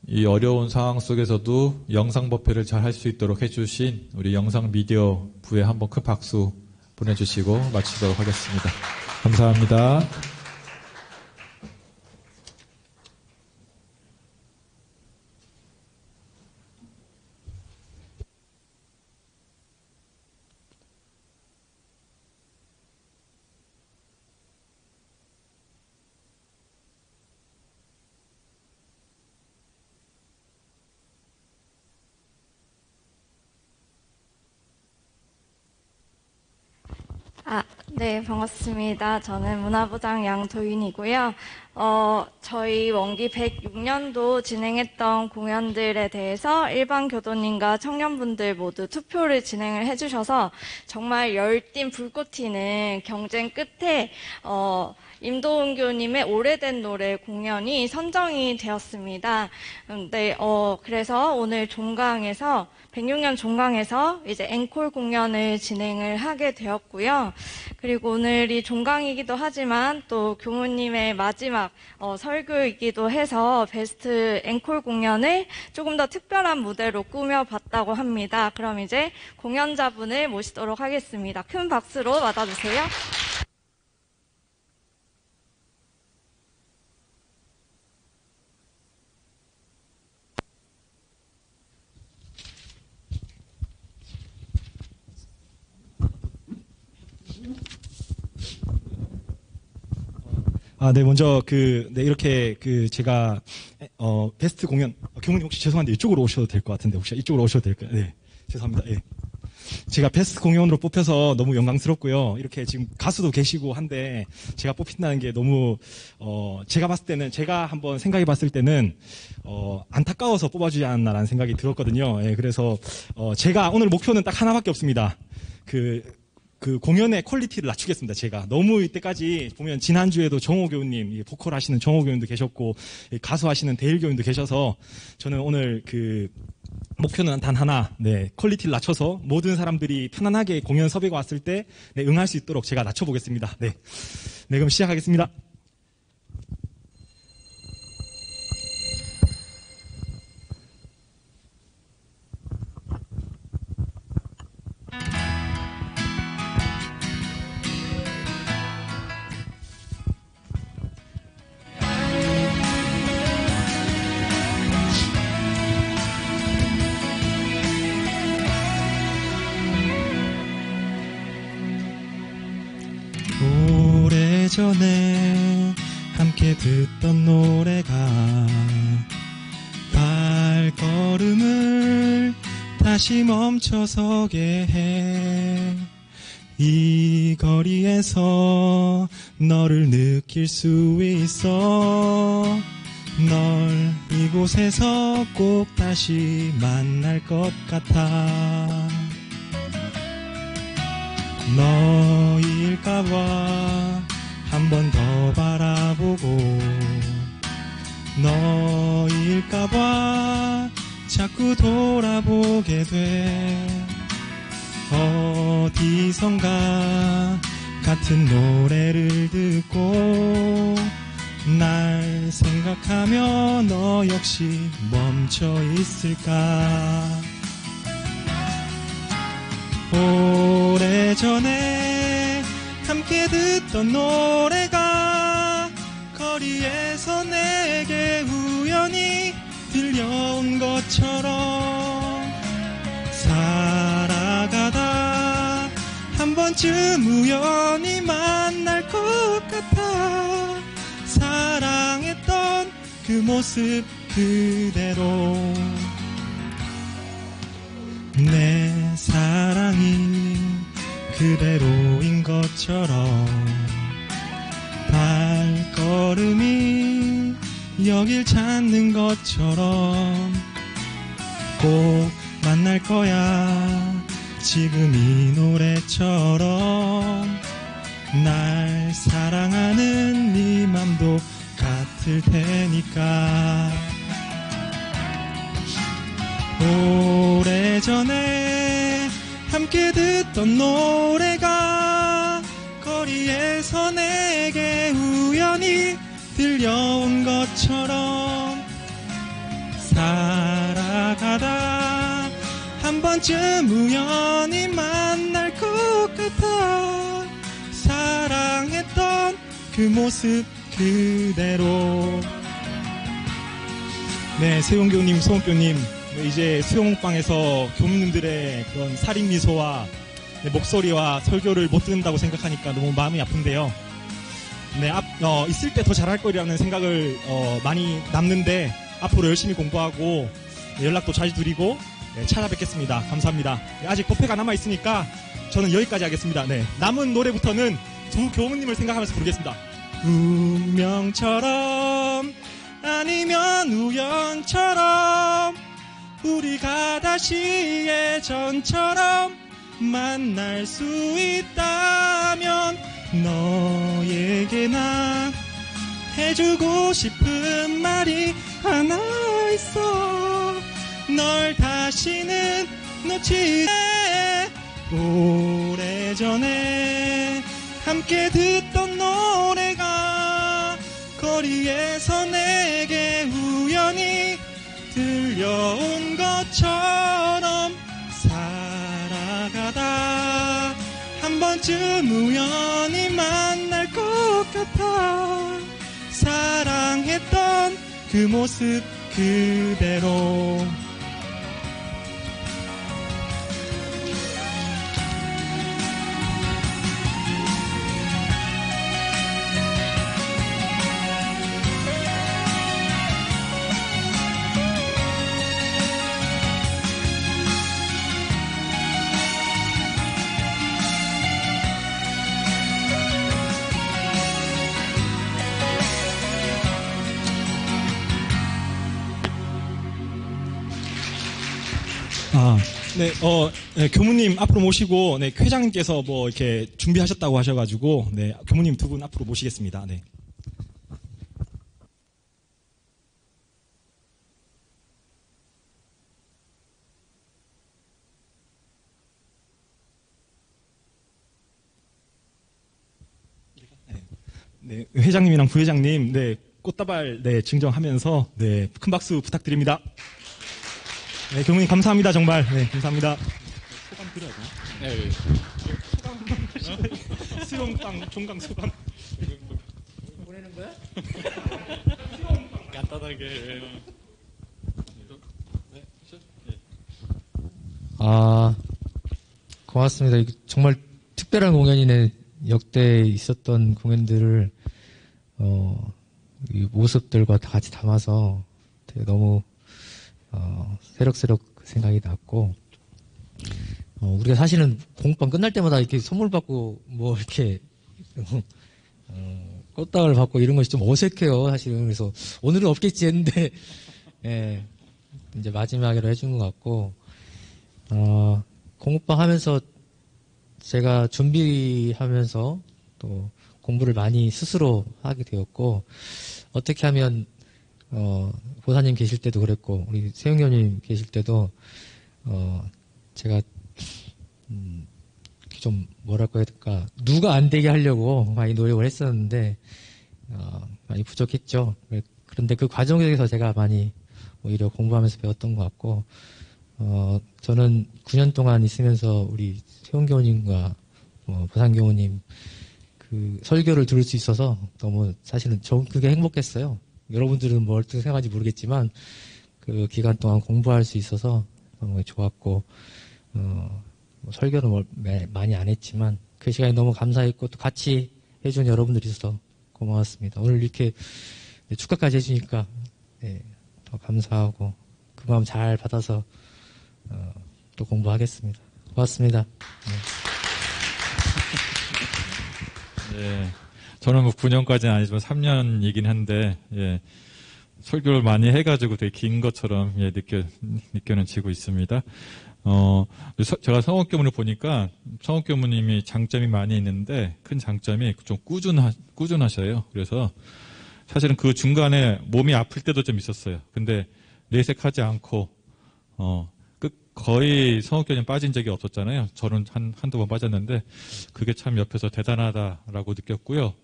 이 어려운 상황 속에서도 영상 법회를 잘 할 수 있도록 해주신 우리 영상 미디어 부에 한번 큰 박수 보내주시고 마치도록 하겠습니다. 감사합니다. 네, 반갑습니다. 저는 문화부장 양도윤이고요. 저희 원기 106년도 진행했던 공연들에 대해서 일반 교도님과 청년분들 모두 투표를 진행을 해주셔서 정말 열띤 불꽃 튀는 경쟁 끝에 임도훈 교님의 오래된 노래 공연이 선정이 되었습니다. 네, 그래서 오늘 종강에서 106년 종강에서 이제 앵콜 공연을 진행을 하게 되었고요. 그리고 오늘이 종강이기도 하지만 또 교무님의 마지막 설교이기도 해서 베스트 앵콜 공연을 조금 더 특별한 무대로 꾸며봤다고 합니다. 그럼 이제 공연자분을 모시도록 하겠습니다. 큰 박수로 맞아주세요. 네, 먼저, 이렇게, 제가, 베스트 공연, 교무님 혹시 죄송한데 이쪽으로 오셔도 될 것 같은데, 혹시 이쪽으로 오셔도 될까요? 네. 죄송합니다. 예. 제가 베스트 공연으로 뽑혀서 너무 영광스럽고요. 이렇게 지금 가수도 계시고 한데, 제가 뽑힌다는 게 너무, 제가 봤을 때는, 제가 한번 생각해 봤을 때는, 안타까워서 뽑아주지 않았나라는 생각이 들었거든요. 예, 그래서, 제가 오늘 목표는 딱 하나밖에 없습니다. 그 공연의 퀄리티를 낮추겠습니다, 제가. 너무 이때까지 보면 지난주에도 정호 교우님, 보컬 하시는 정호 교우님도 계셨고, 가수 하시는 데일 교우님도 계셔서, 저는 오늘 목표는 단 하나, 네, 퀄리티를 낮춰서 모든 사람들이 편안하게 공연 섭외가 왔을 때, 네, 응할 수 있도록 제가 낮춰보겠습니다. 네. 네, 그럼 시작하겠습니다. 오래전에 함께 듣던 노래가 발걸음을 다시 멈춰서게 해. 이 거리에서 너를 느낄 수 있어. 널 이곳에서 꼭 다시 만날 것 같아. 너일까봐 한 번 더 바라보고, 너일까봐 자꾸 돌아보게 돼. 어디선가 같은 노래를 듣고 날 생각하며 너 역시 멈춰 있을까. 오래전에 함께 듣던 노래가 거리에서 내게 우연히 들려온 것처럼 살아가다 한 번쯤 우연히 만날 것 같아. 사랑했던 그 모습 그대로 내 사랑이 그대로인 것처럼 발걸음이 여길 찾는 것처럼 꼭 만날 거야. 지금 이 노래처럼 날 사랑하는 네 맘도 같을 테니까. 오래전에 함께 듣던 노래가 거리에서 내게 우연히 들려온 것처럼 살아가다 한 번쯤 우연히 만날 것 같아. 사랑했던 그 모습 그대로. 네, 세용교님, 소원교님, 이제 수영방에서 교무님들의 그런 살인 미소와 목소리와 설교를 못 듣는다고 생각하니까 너무 마음이 아픈데요. 네, 있을 때 더 잘할 거리라는 생각을 많이 남는데 앞으로 열심히 공부하고 연락도 자주 드리고 찾아뵙겠습니다. 감사합니다. 아직 법회가 남아 있으니까 저는 여기까지 하겠습니다. 네, 남은 노래부터는 두 교무님을 생각하면서 부르겠습니다. 운명처럼 아니면 우연처럼 우리가 다시 예전처럼 만날 수 있다면 너에게 나 해주고 싶은 말이 하나 있어. 널 다시는 놓치지 오래전에 함께 듣던 노래가 거리에서 내게 우연히 들려온 것처럼 살아가다 한 번쯤 우연히 만날 것 같아. 사랑했던 그 모습 그대로. 네, 교무님 앞으로 모시고, 네, 회장님께서 뭐 이렇게 준비하셨다고 하셔가지고, 네, 교무님 두 분 앞으로 모시겠습니다. 네. 네, 회장님이랑 부회장님, 네, 꽃다발, 네, 증정하면서, 네, 큰 박수 부탁드립니다. 네, 교무님 감사합니다, 정말. 네, 감사합니다. 소감 드려야 되나? 네. 수용빵, 종강 소감. 보내는 거야? 간단하게. 아, 고맙습니다. 이거 정말 특별한 공연이네. 역대 있었던 공연들을, 이 모습들과 다 같이 담아서 되게 너무, 새록새록 생각이 났고, 우리가 사실은 공방 끝날 때마다 이렇게 선물 받고, 뭐, 이렇게, 꽃다발 받고 이런 것이 좀 어색해요, 사실은. 그래서 오늘은 없겠지 했는데, 예, 이제 마지막으로 해준 것 같고, 공부방 하면서 제가 준비하면서 또 공부를 많이 스스로 하게 되었고, 어떻게 하면, 보사님 계실 때도 그랬고, 우리 세영교님 계실 때도, 제가, 좀, 뭐랄까 해야 될까, 누가 안 되게 하려고 많이 노력을 했었는데, 많이 부족했죠. 그런데 그 과정에서 제가 많이 오히려 공부하면서 배웠던 것 같고, 저는 9년 동안 있으면서 우리 세영교님과 보상교우님 그 설교를 들을 수 있어서 너무 사실은 그게 행복했어요. 여러분들은 뭐 어떻게 생각하는지 모르겠지만 그 기간 동안 공부할 수 있어서 너무 좋았고 뭐 설교는 많이 안 했지만 그 시간이 너무 감사했고 또 같이 해준 여러분들이 있어서 고마웠습니다. 오늘 이렇게 축하까지 해주니까 네, 더 감사하고 그 마음 잘 받아서 또 공부하겠습니다. 고맙습니다. 예. 저는 뭐 9년까지는 아니지만 3년이긴 한데, 예. 설교를 많이 해가지고 되게 긴 것처럼, 예, 느껴지고 있습니다. 제가 성옥교문을 보니까 성옥교무님이 장점이 많이 있는데, 큰 장점이 좀 꾸준하셔요. 그래서 사실은 그 중간에 몸이 아플 때도 좀 있었어요. 근데 내색하지 않고, 거의 성옥교님 빠진 적이 없었잖아요. 저는 한두 번 빠졌는데, 그게 참 옆에서 대단하다라고 느꼈고요.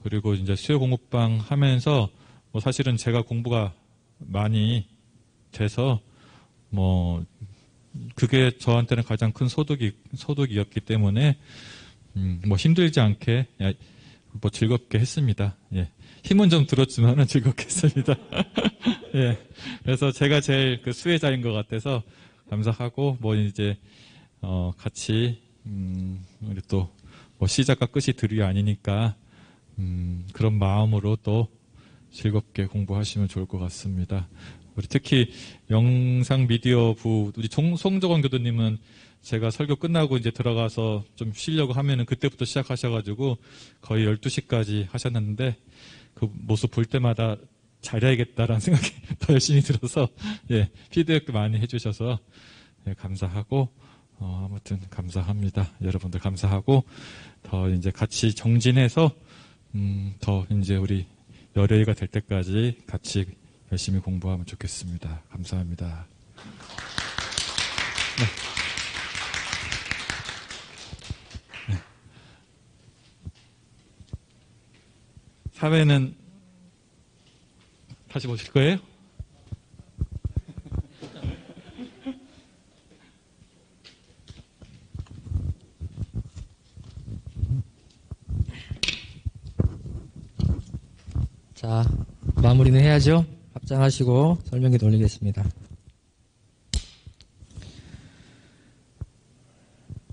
그리고 이제 수요 공부방 하면서, 뭐 사실은 제가 공부가 많이 돼서, 그게 저한테는 가장 큰 소득이었기 때문에, 뭐 힘들지 않게, 뭐 즐겁게 했습니다. 예. 힘은 좀 들었지만은 즐겁게 했습니다. 예. 그래서 제가 제일 그 수혜자인 것 같아서, 감사하고, 뭐, 이제, 같이, 우리 또, 뭐, 시작과 끝이 들이 아니니까, 그런 마음으로 또 즐겁게 공부하시면 좋을 것 같습니다. 우리 특히 영상 미디어부 우리 송정원 교수님은 제가 설교 끝나고 이제 들어가서 좀 쉬려고 하면은 그때부터 시작하셔가지고 거의 12시까지 하셨는데 그 모습 볼 때마다 잘해야겠다라는 생각이 더 열심히 들어서 예, 피드백도 많이 해주셔서 예, 감사하고 아무튼 감사합니다. 여러분들 감사하고 더 이제 같이 정진해서 더 이제 우리 열흘가 될 때까지 같이 열심히 공부하면 좋겠습니다. 감사합니다. 네. 네. 사회는 다시 보실 거예요? 자, 마무리는 해야죠. 합장하시고 설명에 돌리겠습니다.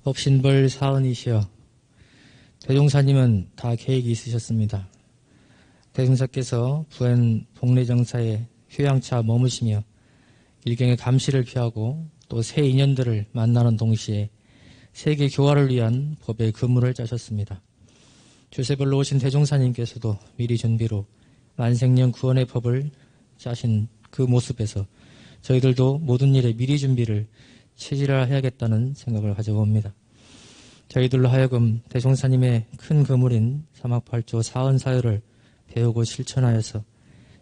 법신벌 사은이시여, 대종사님은 다 계획이 있으셨습니다. 대종사께서 부엔 복례정사에 휴양차 머무시며 일경의 감시를 피하고 또 새 인연들을 만나는 동시에 세계 교화를 위한 법의 그물을 짜셨습니다. 주세별로 오신 대종사님께서도 미리 준비로 만생년 구원의 법을 짜신 그 모습에서 저희들도 모든 일에 미리 준비를 체질화해야겠다는 생각을 가져봅니다. 저희들로 하여금 대종사님의 큰 그물인 사막팔조 사은사유를 배우고 실천하여서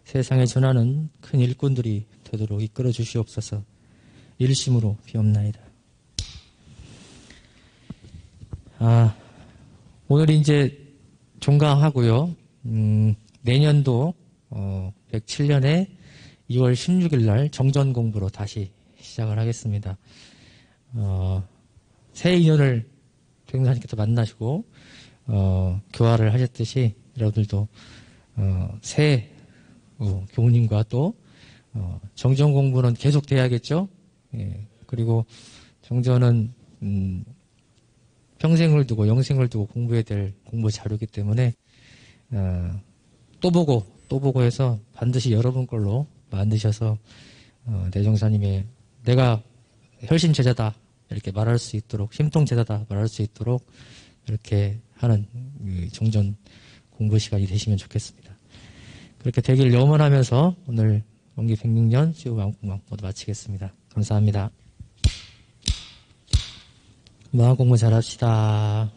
세상에 전하는 큰 일꾼들이 되도록 이끌어 주시옵소서. 일심으로 비옵나이다. 오늘 이제 종강하고요. 내년도 107년에 2월 16일 날 정전 공부로 다시 시작을 하겠습니다. 새 인연을 대종사님께서 만나시고 교화를 하셨듯이 여러분들도 새 교우님과 또 정전 공부는 계속 돼야겠죠. 예, 그리고 정전은 평생을 두고 영생을 두고 공부해야 될 공부 자료이기 때문에 또 보고 해서 반드시 여러분 걸로 만드셔서 대종사님의 내가 혈신 제자다 이렇게 말할 수 있도록, 심통 제자다 말할 수 있도록 이렇게 하는 정전 공부 시간이 되시면 좋겠습니다. 그렇게 되기를 염원하면서 오늘 원기 106년 수요마음공방 모두 마치겠습니다. 감사합니다. 마음 공부 잘합시다.